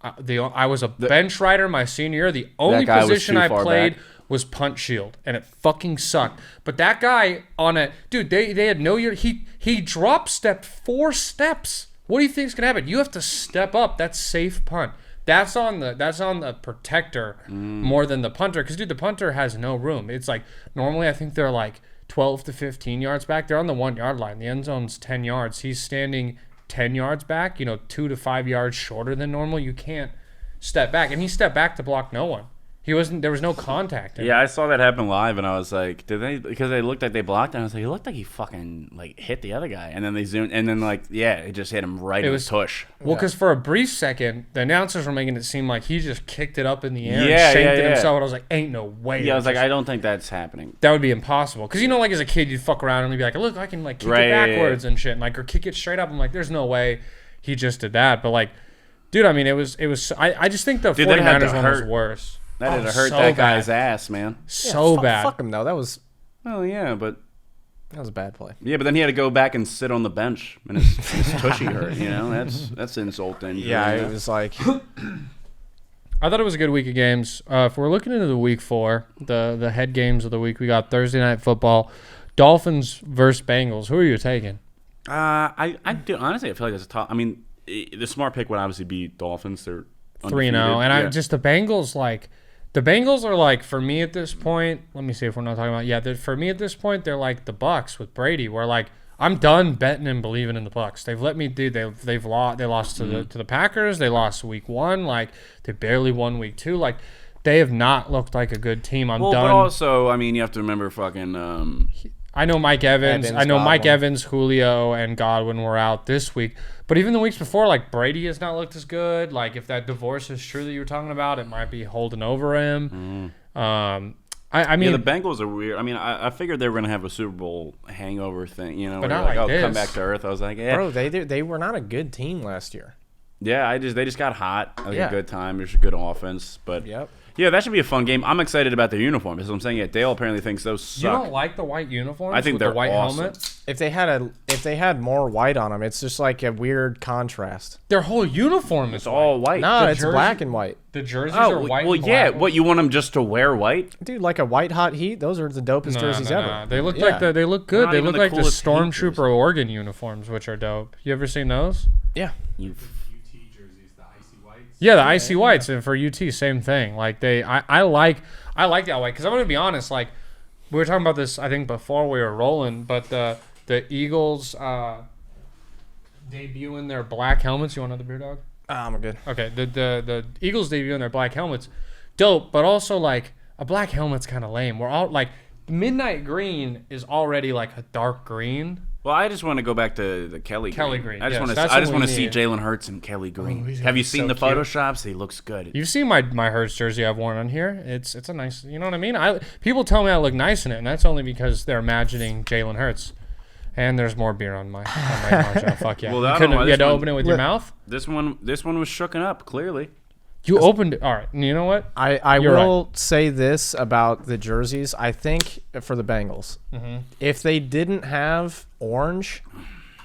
I was a bench rider my senior year. The only guy was position too I far played back. was punt shield, and it fucking sucked. But that guy on a dude, they had no year. He drop stepped 4 steps. What do you think is gonna happen? You have to step up. That's safe punt. That's on the protector more than the punter, because dude, the punter has no room. It's like normally I think they're like 12 to 15 yards back. They're on the 1 yard line. The end zone's 10 yards. He's standing 10 yards back. 2 to 5 yards shorter than normal. You can't step back, and he stepped back to block no one. There was no contact. Yeah, I saw that happen live, and I was like, did they? Because they looked like they blocked, and I was like, it looked like he fucking like hit the other guy, and then they zoomed, and then like, yeah, it just hit him right in was- the tush. Well, because for a brief second, the announcers were making it seem like he just kicked it up in the air Yeah, and shanked it yeah. himself. And I was like, ain't no way. Yeah, I was Just- like, I don't think that's happening. that would be impossible. Because like as a kid, you'd fuck around and you'd be like, look, I can like kick Right, it yeah, backwards and shit, and like or kick it straight up. I'm like, there's no way he just did that. But like, dude, I mean, it was. I just think the Dude, that had to 49ers one was hurt. worse. That had Oh, to hurt so that bad. guy's ass, man. So bad. Fuck him though. That was Well, yeah, but a bad play. yeah, but then he had to go back and sit on the bench, and his tushy hurt. That's insulting. Yeah, it was like I thought it was a good week of games. If we're looking into the week 4, the head games of the week, we got Thursday Night Football, Dolphins versus Bengals. Who are you taking? I do honestly. I feel like it's a top. I mean, the smart pick would obviously be Dolphins. They're 3-0, and undefeated. I just the Bengals are like, for me at this point. Let me see if we're not talking about. For me at this point, they're like the Bucks with Brady. Where like I'm done betting and believing in the Bucks. They've let me do. They've lost. They lost to the Packers. They lost week 1. Like they barely won week 2. Like they have not looked like a good team. I'm Well, done. but also, I mean, you have to remember fucking. I know Mike Evans. I know Mike Godwin. Evans, Julio, and Godwin were out this week. But even the weeks before, like Brady has not looked as good. Like if that divorce is true that you were talking about, it might be holding over him. I mean, the Bengals are weird. I mean, I figured they were gonna have a Super Bowl hangover thing, you know, But where not you're like like, come this. back to earth. I was like, yeah, Bro, they were not a good team last year. yeah. They just got hot. Like Yeah. a good time. There's a good offense, but Yep. yeah, that should be a fun game. I'm excited about their uniforms. That's what I'm saying. Yeah, Dale apparently thinks those suck. you don't like the white uniforms? I think with they're the white awesome. helmet. If they had more white on them, it's just like a weird contrast. Their whole uniform is It's all white. No, The it's jersey- black and white. The jerseys are Oh, white. well, and yeah. black. What, you want them just to wear white? Dude, like a white hot heat, those are the dopest jerseys ever. They look Yeah. they look good. Not They even look the like the coolest heat Stormtrooper Oregon uniforms, which are dope. You ever seen those? Yeah. UT jerseys, the icy whites. Yeah, the icy whites, and for UT, same thing. Like I like that white because I'm gonna be honest. Like we were talking about this, I think before we were rolling, but the Eagles debuting their black helmets. You want another beer, dog? I'm good. Okay, the Eagles debuting their black helmets, dope. But also like a black helmet's kind of lame. We're all like midnight green is already like a dark green. Well, I just want to go back to the Kelly Green, I just yes, want to. that's I what just we want to see need. Jalen Hurts and Kelly Green. he's Have you so seen the cute. photoshops? He looks good. You've seen my Hurts jersey I've worn on here. It's a nice, you know what I mean? People tell me I look nice in it, and that's only because they're imagining Jalen Hurts. And there's more beer on my poncho. Fuck yeah. Well, you I don't couldn't- know, you had to this one- open it with your mouth? This one was shooken up clearly. You opened it. All right. You know what? I You're will say this about the jerseys. I think for the Bengals, if they didn't have orange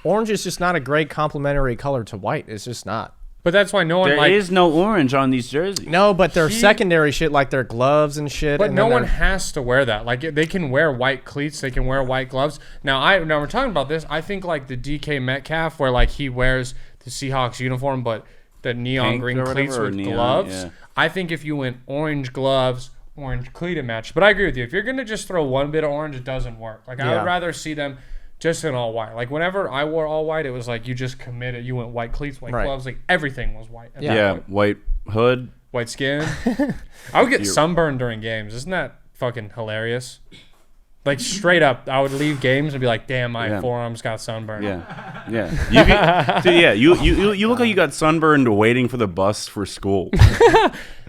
is just not a great complementary color to white. It's just not. But that's why no one There is no orange on these jerseys. No, but their secondary shit, like their gloves and shit. But and no then one their- has to wear that. Like they can wear white cleats, they can wear white gloves. Now we're talking about this. I think like the DK Metcalf, where like he wears the Seahawks uniform, but the neon Pink green or whatever, cleats or with neon, gloves. yeah. I think if you went orange gloves, orange cleat match. But I agree with you. If you're gonna just throw one bit of orange, it doesn't work. Like I Yeah. would rather see them just in all white. Like whenever I wore all white, it was like you just committed. You went white cleats, white Right. gloves. Like everything was white. at that Yeah, point. white hood. White skin. I would get sunburned during games. Isn't that fucking hilarious? Like straight up, I would leave games and be like, "Damn, my Yeah. forearms got sunburned." Yeah, yeah. Dude, yeah, you look like you got sunburned waiting for the bus for school.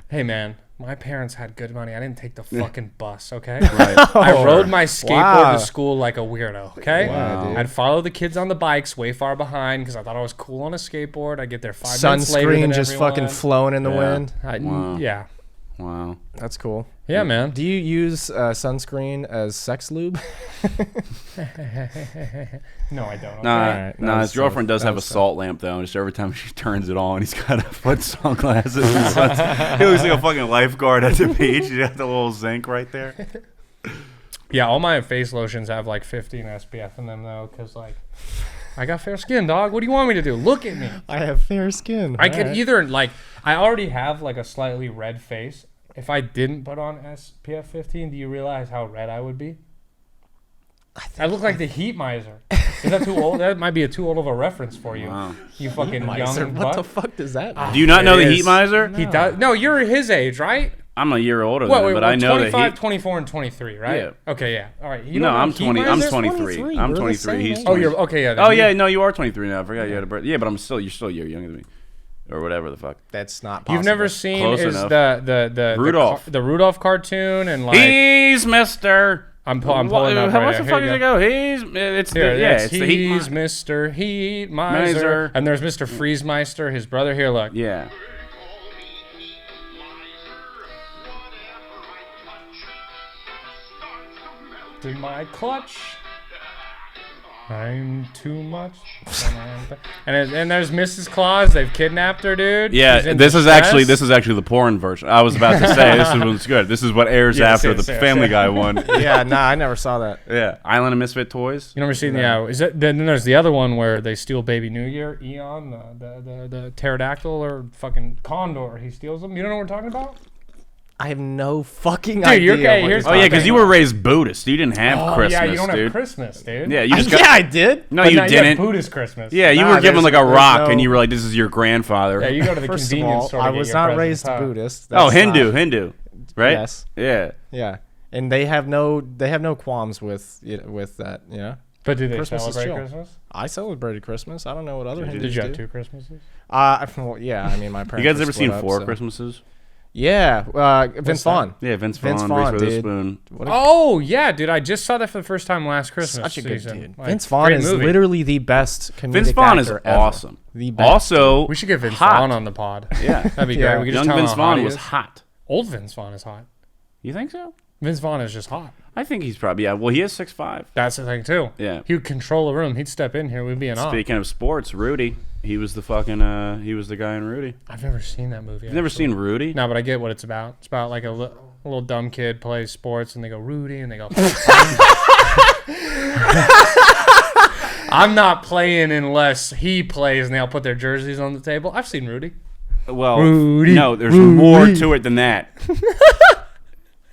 Hey man, my parents had good money. I didn't take the fucking bus. Okay. Right. I rode my skateboard Wow. to school like a weirdo. Okay. Wow, dude. I'd follow the kids on the bikes way far behind because I thought I was cool on a skateboard. I'd get there 5 minutes later than Sunscreen just everyone. fucking flowing in the Yeah. wind. Wow. Yeah. Wow. That's cool. Yeah, man. Do you use sunscreen as sex lube? No, I don't. Okay? Nah, Alright, that nah. was His girlfriend tough. does That have a was tough. salt lamp though, and just every time she turns it on, he's got to put sunglasses. And he looks like a fucking lifeguard at the beach. You got the little zinc right there. Yeah, all my face lotions have like 15 SPF in them though, because like I got fair skin, dog. What do you want me to do? Look at me. I have fair skin. I could either like I already have like a slightly red face. If I didn't put on SPF 15, do you realize how red I would be? I look like the heat miser. Is that too old? That might be too old of a reference for you. Wow. You fucking Miser, young what the buck. fuck does that mean? Do you not know It the is. heat miser? He does. No, you're his age, right? I'm a year older What? than him, but I know 25, that he. 24, and 23, right? Yeah. Okay, yeah. All right. You No, don't know I'm heat 20. I'm miser? 23. 23, I'm we're the 23. same He's age. 20. Oh, you're okay. Yeah. then Oh you- yeah, no, you are 23 now. I forgot you had a birthday. Yeah, but you're still a year younger than me, or whatever the fuck. That's not possible. You've never seen Close is enough. the Rudolph. the Rudolph cartoon and like He's Mister. I'm pulling up How right much now. the fuck Here does you it go? It's Here, the yeah, yes, it's the heat. he's Mr. Heat Miser. Miser. And there's Mr. Freeze Meister, his brother. Here, look. Yeah. To my clutch. I'm too much. and there's Mrs. Claus. They've kidnapped her, dude. She's Yeah, in this is actually distress. the porn version. I was about to say this one's good. This is what airs Yes, after yes, the yes, Family yes. Guy one. Yeah, nah, I never saw that. Yeah, Island of Misfit Toys. You never seen the is it then there's the other one where they steal Baby New Year, Eon, the pterodactyl or fucking condor. He steals them. You don't know what we're talking about? I have no fucking Dude, idea. you're okay. what Here's Oh yeah, because you were raised Buddhist. You didn't have Christmas, yeah, you don't dude. have Christmas, dude. Yeah, you just got. Yeah, I did. No, But you now have didn't. Buddhist Christmas. Yeah, you Nah, were given there's- like a there's rock, no- and you were like, "This is your grandfather." Yeah, you go to the First of convenience all, store. to I get was your not presents, raised huh? Buddhist. Oh, That's Hindu, not- Hindu, right? Yes. Yeah. Yeah. And they have no qualms with that. Yeah. But do they Christmas is celebrate chill. Christmas? I celebrated Christmas. I don't know what other Hindus Did you have do. 2 Christmases? Well, yeah. I mean, my parents. You guys were ever split seen up, 4 so. Christmases? Yeah. Vince Vaughn. Yeah, Vince Vince Vaughn, Vaughn, Reese dude. Witherspoon. What a Oh yeah, dude! I just saw that for the first time last Christmas. Such a good season. dude. Like, Vince Vaughn great is movie. literally the best comedic Vince Vaughn is actor ever. awesome. The best. Also, We should get Vince hot. Vaughn on the pod. Yeah. That'd be Yeah. great. We could just Young tell him Vince how hot Vaughn he was is. hot. Old Vince Vaughn is hot. You think so? Vince Vaughn is just hot. I think he's probably, yeah. Well, he is 6'5". That's the thing too. Yeah. He would control a room. He'd step in here. We'd be in awe. Speaking of sports, Rudy. He was the fucking, he was the guy in Rudy. I've never seen that movie. You've never actually. seen Rudy? No, but I get what it's about. It's about like a little dumb kid plays sports, and they go Rudy, and they go. I'm not playing unless he plays, and they'll put their jerseys on the table. I've seen Rudy. Well, Rudy, no, there's Rudy. more to it than that.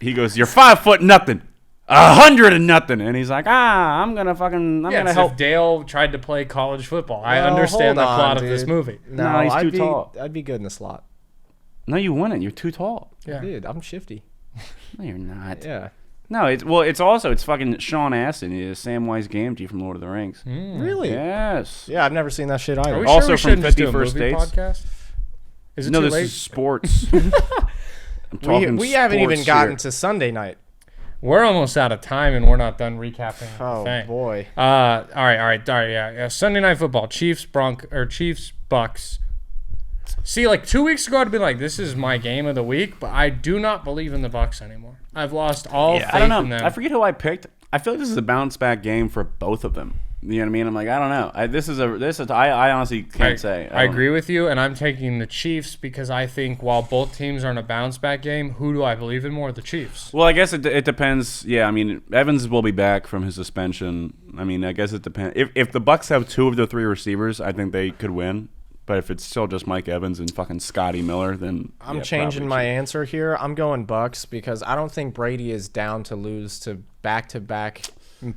He goes, "You're 5 foot nothing, 100 and nothing," and he's like, I'm gonna If help. Dale tried to play college football. I Well, understand the hold plot on, of this dude. movie. No, he's too I'd tall. I'd be good in the slot. No, you wouldn't. You're too tall. Yeah. Dude, I'm shifty. No, you're not. Yeah. No, it's fucking Sean Astin. He is Samwise Gamgee from Lord of the Rings. Really? Yes. Yeah, I've never seen that shit Are either. we Also sure we from shouldn't just do a 51st movie States? podcast? Is it No, too this late? is sports. I'm talking We haven't even sports gotten here. to Sunday night. We're almost out of time, and we're not done recapping Oh the thing. boy. All right, yeah. Sunday Night Football, Chiefs, Bucks. See, like 2 weeks ago, I'd be like, "This is my game of the week," but I do not believe in the Bucks anymore. I've lost all faith I don't know. in them. I forget who I picked. I feel like this is a bounce back game for both of them. You know what I mean? I'm like, I don't know. I honestly can't say. I don't- agree with you, and I'm taking the Chiefs because I think while both teams are in a bounce back game, who do I believe in more? The Chiefs. Well, I guess it depends. Yeah, I mean, Evans will be back from his suspension. I mean, I guess it depends. If the Bucks have 2 of the 3 receivers, I think they could win. But if it's still just Mike Evans and fucking Scotty Miller, then I'm yeah, changing probably my Chiefs. answer here. I'm going Bucks because I don't think Brady is down to lose to back-to-back,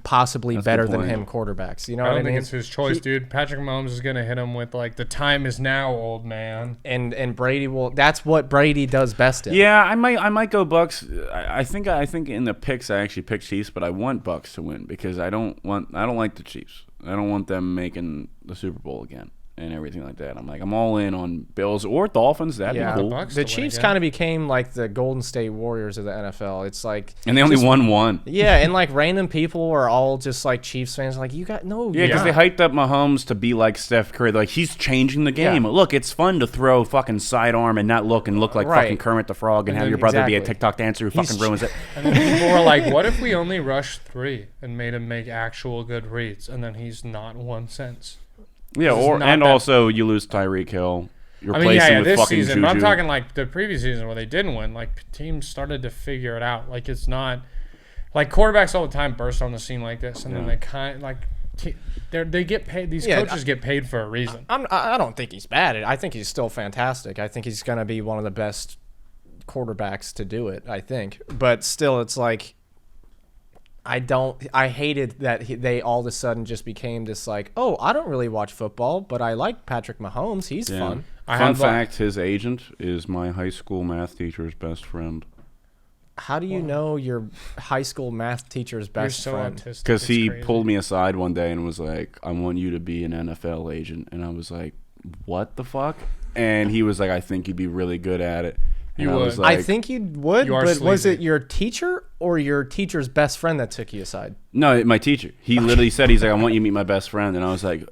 possibly That's a better good than point. him quarterbacks. You know I what I don't mean? think it's his choice, dude. Patrick Mahomes is gonna hit him with like the time is now, old man. And Brady will. That's what Brady does best in. Yeah, I might go Bucks. I think in the picks I actually picked Chiefs, but I want Bucks to win because I don't like the Chiefs. I don't want them making the Super Bowl again and everything like that. I'm all in on Bills or Dolphins. That'd Yeah. be cool. Bucks The to win Chiefs again. kind of became like the Golden State Warriors of the NFL. It's like And they only won one. yeah, and like random people are all just like Chiefs fans. Like you got no. Yeah, because Yeah. they hyped up Mahomes to be like Steph Curry. Like, he's changing the game. Yeah. Look, it's fun to throw fucking sidearm and not look like Right. fucking Kermit the Frog and have then- your brother be a exactly. TikTok dancer who He's fucking ruins it. And then people were like, "What if we only rushed 3 and made him make actual good reads?" And then he's not 1 cent. Yeah, This is not that- also you lose Tyreek Hill. You're I mean, replacing yeah, with this fucking season. Juju. But I'm talking like the previous season where they didn't win. Like teams started to figure it out. Like it's not like quarterbacks all the time burst on the scene like this, and then they they get paid. These Yeah, coaches get paid for a reason. I don't think he's bad. I think he's still fantastic. I think he's gonna be one of the best quarterbacks to do it. I think, but still, it's like I hated that they all of a sudden just became this like, oh, I don't really watch football, but I like Patrick Mahomes. He's Yeah. fun. I Fun have, fact: his agent is my high school math teacher's best friend. How do you know your high school math teacher's You're best so friend? autistic. Because It's he crazy. pulled me aside one day and was like, "I want you to be an NFL agent," and I was like, "What the fuck?" And he was like, "I think you'd be really good at it." And You I was would. like, I think you would, You are but was sleazy. it your teacher or your teacher's best friend that took you aside? No, my teacher. He literally said, he's like, "I want you to meet my best friend." And I was like,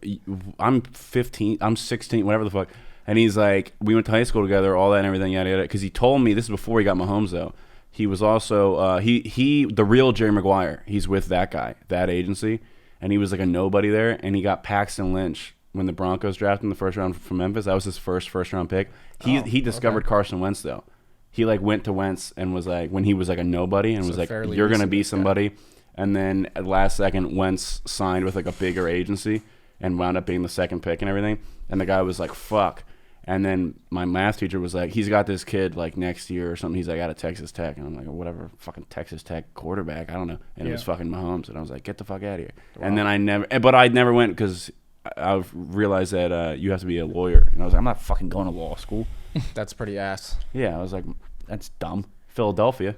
"I'm 15, I'm 16, whatever the fuck." And he's like, "We went to high school together, all that and everything, yada yada." Because he told me, this is before he got Mahomes though. He was also he the real Jerry Maguire. He's with that guy, that agency, and he was like a nobody there. And he got Paxton Lynch when the Broncos drafted in the first round from Memphis. That was his first round pick. He discovered Carson Wentz though. He like went to Wentz and was like, when he was like a nobody, and So was like, fairly "You're gonna recent, be yeah. somebody." And then at last second, Wentz signed with like a bigger agency and wound up being the second pick and everything. And the guy was like, "Fuck." And then my math teacher was like, "He's got this kid like next year or something. He's like out of Texas Tech." And I'm like, "Whatever, fucking Texas Tech quarterback. I don't know." And it was Yeah. fucking Mahomes. And I was like, "Get the fuck out of here." And then I never went because I realized that you have to be a lawyer. And I was like, "I'm not fucking going to law school." That's pretty ass. Yeah, I was like, "That's dumb." Philadelphia.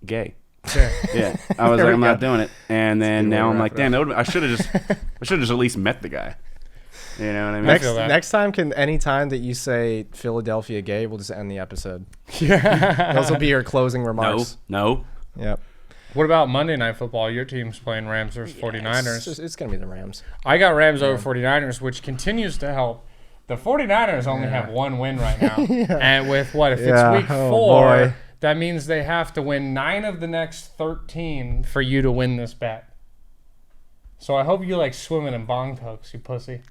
gay. Yeah. Yeah, I was There like, we I'm not go. doing it. And then good way now to I'm wrap like, it damn, I should have just at least met the guy. You know what I mean? I feel that. Next time, any time that you say Philadelphia gay, we'll just end the episode. Yeah. Those will be your closing No, remarks. no. Yep. What about Monday Night Football? Your team's playing Rams versus 49ers. It's going to be the Rams. I got Rams over 49ers, which continues to help. The 49ers only have one win right now. And with what? If Yeah. it's week Oh, 4, boy. that means they have to win 9 of the next 13 for you to win this bet. So I hope you like swimming in bong tokes, you pussy.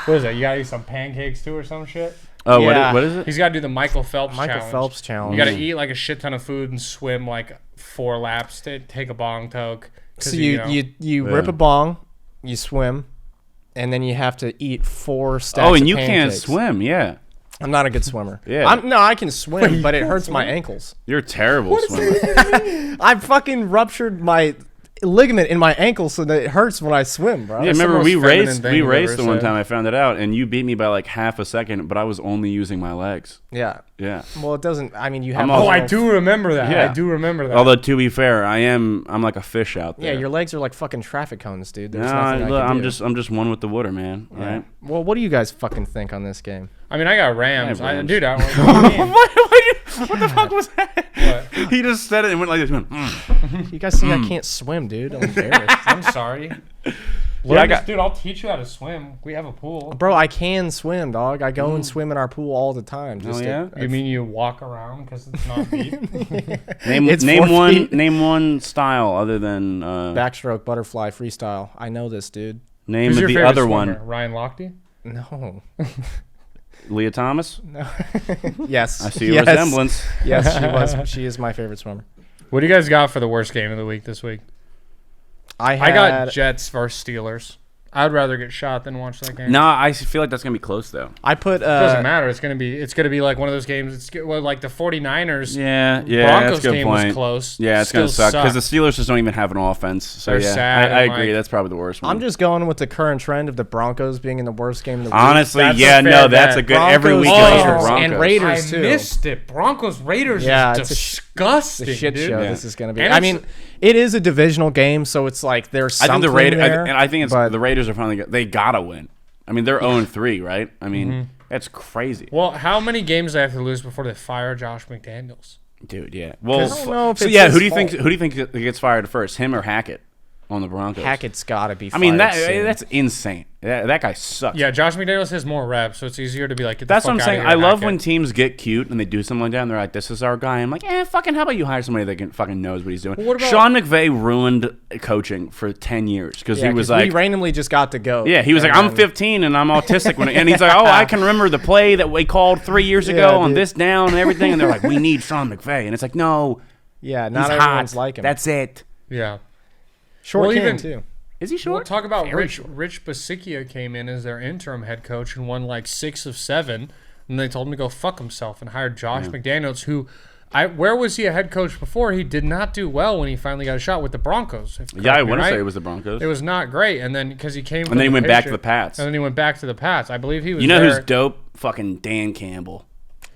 What is that? You got to eat some pancakes too or some shit? Oh, Yeah. what is it? He's got to do the Michael Phelps Michael challenge. Phelps challenge. You got to eat like a shit ton of food and swim like 4 laps to take a bong toke. 'Cause So know- you rip a bong, you swim, and then you have to eat 4 stacks Oh, and of you can't pancakes. swim. Yeah, I'm not a good swimmer. Yeah. No, I can swim, but it hurts my ankles. you're a terrible swimmer. I fucking ruptured my ligament in my ankle so that it hurts when I swim, bro. Yeah, That's the remember most we feminine raced. thing We you've raced ever the one said. time. I found it out, and you beat me by like half a second. But I was only using my legs. Yeah. Yeah. Well, it doesn't. I mean, you have. also- Oh, I no- do remember that. Yeah. I do remember that. Although to be fair, I'm like a fish out Yeah, there. your legs are like fucking traffic cones, dude. There's No, nothing I can I'm do. just one with the water, man. All Yeah. right. Well, what do you guys fucking think on this game? I mean, I got Rams. I have Rams. Dude, what do you mean? What the fuck was that? What? He just said it and went like this. He went, You guys think I can't swim, dude? I'm embarrassed. I'm sorry. I got- Dude, I'll teach you how to swim. We have a pool. Bro, I can swim, dog. I go and swim in our pool all the time. Just yeah? You mean you walk around because it's not deep? It's name 4 one feet. name one style other than backstroke, butterfly, freestyle. I know this, dude. name Who's your the favorite other swimmer? one. Ryan Lochte? No. Leah Thomas. Yes. I see a yes. resemblance. Yes, she is my favorite swimmer. What do you guys got for the worst game of the week this week? I I got Jets versus Steelers. I'd rather get shot than watch that game. No, I feel like that's gonna be close though. I put It doesn't matter. It's gonna be like one of those games. Like the 49ers. Yeah, Broncos that's a good game point. was close. Yeah, it's Still gonna suck because suck. the Steelers just don't even have an offense. So They're yeah, sad I and, agree. like- That's probably the worst one. I'm just going with the current trend of the Broncos being in the worst game of the week. honestly, That's a yeah, fair no, that's bet. a good every Broncos, week. Raiders, it's the and Broncos. Raiders. I too. missed it. Broncos Raiders Yeah, is it's a disgusting. It's a shit dude. show. Yeah. This is gonna be. And I it's- mean, it is a divisional game, so it's like there's I something think the Raiders, there. and I think it's but- the Raiders are finally. They gotta win. I mean, they're 0-3, right? I mean, Mm-hmm. that's crazy, Well, how many games do they have to lose before they fire Josh McDaniels? dude. Yeah. Well, I don't know if so it's yeah, his who do you fault. think gets fired first, him or Hackett on the Broncos? Hackett's gotta be. I mean, fired soon. that's insane. That guy sucks. Yeah, Josh McDaniels has more reps, so it's easier to be like, get That's the what I'm fuck saying. outta I here, love Hackett. when teams get cute and they do something like that and they're like, this is our guy. I'm like, fucking, how about you hire somebody that can fucking knows what he's doing? Well, what about- Sean McVay ruined coaching for 10 years because Yeah, he was 'cause we like, randomly just got to go. yeah, he was like, And I'm then- 15 and I'm autistic. And he's like, oh, I can remember the play that we called 3 years ago Yeah, on dude. this down and everything. And they're like, we need Sean McVay. And it's like, no, Yeah, he's not hot. everyone's like him. That's it. Yeah. short Well, king even- too. Is he We'll short? talk about Very Rich. short. Rich Bisicchia came in as their interim head coach and won like 6 of 7, and they told him to go fuck himself and hired Josh McDaniels, who, where was he a head coach before? He did not do well when he finally got a shot with the Broncos. Yeah, I want to say it was the Broncos. It was not great, and then because he came, And then he went back to the Pats. and then he went back to the Pats. I believe he was. You know there. who's dope? Fucking Dan Campbell.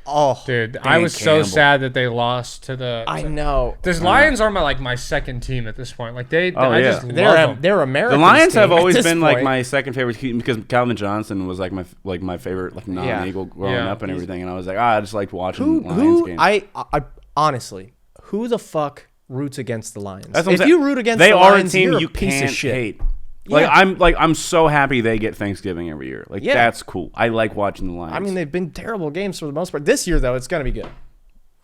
Oh, Dude, I Dan was so Campbell. sad that they lost to the. I know. The Lions are my second team at this point. Like I yeah. just love them. They're American. The Lions have always been like my second favorite team because Calvin Johnson was like my favorite like non-Eagle growing Yeah. up and everything, and I was like, I just liked watching Lions games. I honestly, who the fuck roots against the Lions? That's what I'm If saying. you root against they the are Lions, a team you're you a piece can't of shit. hate. Yeah. I'm so happy they get Thanksgiving every year. Like Yeah. that's cool. I like watching the Lions. I mean, they've been terrible games for the most part. This year, though, it's gonna be good.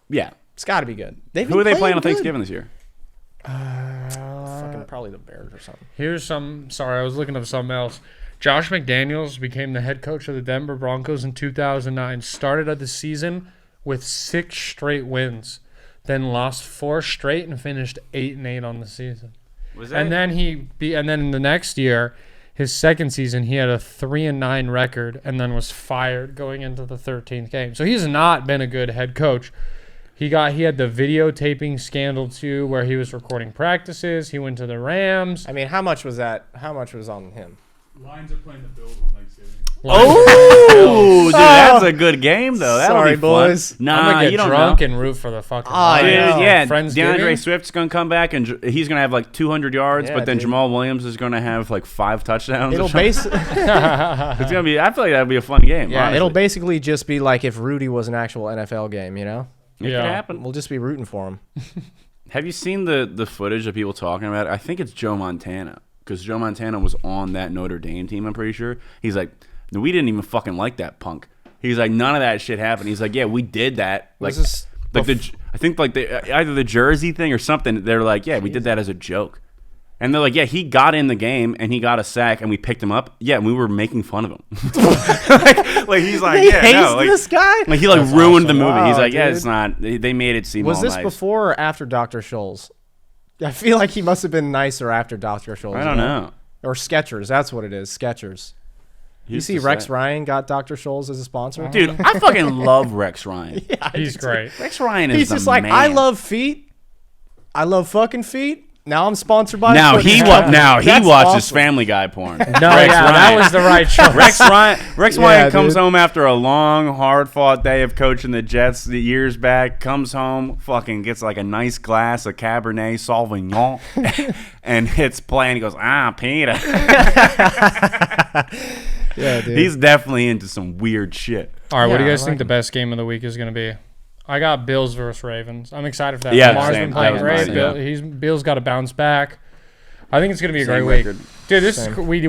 yeah. It's got to be good. Who are they playing on Thanksgiving this year? Fucking probably the Bears or something. Here's some. Sorry, I was looking up something else. Josh McDaniels became the head coach of the Denver Broncos in 2009. Started at the season with 6 straight wins, then lost 4 straight and finished 8-8 on the season. And then and then in the next year, his second season, he had a 3-9 record and then was fired going into the 13th game. So he's not been a good head coach. He had the videotaping scandal too, where he was recording practices. He went to the Rams. I mean, how much was that? How much was on him? Lions are playing the Bills on Thanksgiving. Oh, dude, that's a good game though. That'll Sorry, be fun. boys. Nah, I'm gonna you get don't drunk know. and root for the fucking. I Lions. know. Yeah, Friendsgiving? DeAndre Swift's gonna come back and he's gonna have like 200 yards, Yeah, but then dude. Jamal Williams is gonna have like 5 touchdowns. It'll or something. It's gonna be. I feel like that'd be a fun game. Yeah, honestly. it'll basically just be like if Rudy was an actual NFL game, you know? It Yeah. could happen. We'll just be rooting for him. Have you seen the footage of people talking about it? I think it's Joe Montana because Joe Montana was on that Notre Dame team. I'm pretty sure. He's like, no, we didn't even fucking like that punk. He's like, none of that shit happened. He's like, yeah, we did that. Like, Was this like I think like either the jersey thing or something. They're like, yeah, we did that as a joke. And they're like, yeah, he got in the game and he got a sack and we picked him up. Yeah, and we were making fun of him. like he's like, he yeah, hates no, like, this guy? like he like That's ruined the awesome. movie. He's Wow, like, yeah, dude. it's not. They made it seem Was all this nice. before or after Dr. Scholl's? I feel like he must have been nicer after Dr. Scholl's. I don't know. Or Skechers. That's what it is. Skechers. You Used see to Rex say- Ryan got Dr. Scholl's as a sponsor? Dude, I fucking love Rex Ryan. Yeah, He's great. Rex Ryan is He's the just like, man. I love feet. I love fucking feet. Now I'm sponsored by Now Foot he Locker. watches That's Family awesome. Guy porn. No, Rex that Ryan. was the right choice. Rex Yeah, Ryan comes dude. home after a long, hard-fought day of coaching the Jets the years back. Comes home, fucking gets like a nice glass of Cabernet Sauvignon, and hits play. And he goes, Peter. Yeah, dude. He's definitely into some weird shit. All right, what do you Yeah, guys I think like the him. best game of the week is going to be? I got Bills versus Ravens. I'm excited for that. Yeah, Lamar's same. been playing That was great. mine, yeah. Bill's got to bounce back. I think it's going to be a Same great record. week. Dude, this Same. is, we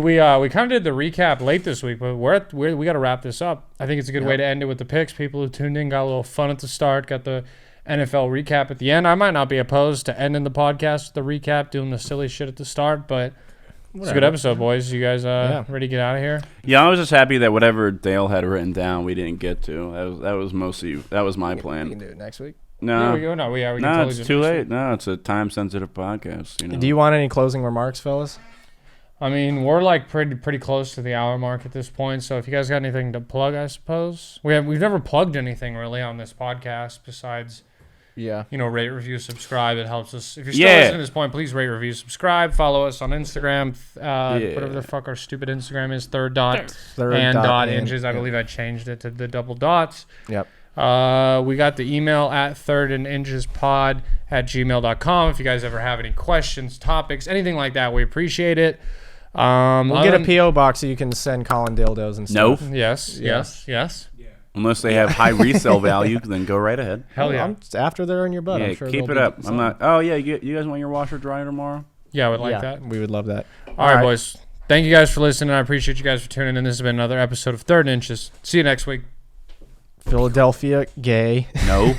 kind of did the recap late this week, but we got to wrap this up. I think it's a good way to end it with the picks. People who tuned in got a little fun at the start, got the NFL recap at the end. I might not be opposed to ending the podcast with the recap, doing the silly shit at the start, but it's a good episode, boys. You guys ready to get out of here? Yeah, I was just happy that whatever Dale had written down, we didn't get to. That was my We can plan. do it next week. No, Yeah, we can no, totally it's do too next late. week. No, it's a time-sensitive podcast. You know. Do you want any closing remarks, fellas? I mean, we're like pretty close to the hour mark at this point. So if you guys got anything to plug, I suppose we've never plugged anything really on this podcast besides Yeah. rate, review, subscribe. It helps us. If you're still Yeah. listening to this point, please rate, review, subscribe. Follow us on Instagram. Whatever the fuck our stupid Instagram is, third dot inches. I believe I changed it to the double dots. Yep. We got the email at thirdandinchespod@gmail.com. If you guys ever have any questions, topics, anything like that, we appreciate it. We'll get a P.O. box so you can send Colin dildos and Nope. stuff. Yes, Yeah. yes. Unless they have high resale value, then go right ahead. Hell yeah. After they're in your butt, Yeah, I'm sure keep they'll it be up. I'm something. not. Oh yeah, you guys want your washer dryer tomorrow? Yeah, I would like Yeah, that. we would love that. All right, boys. Thank you guys for listening. I appreciate you guys for tuning in. This has been another episode of Third and Inches. See you next week. Philadelphia, gay. No.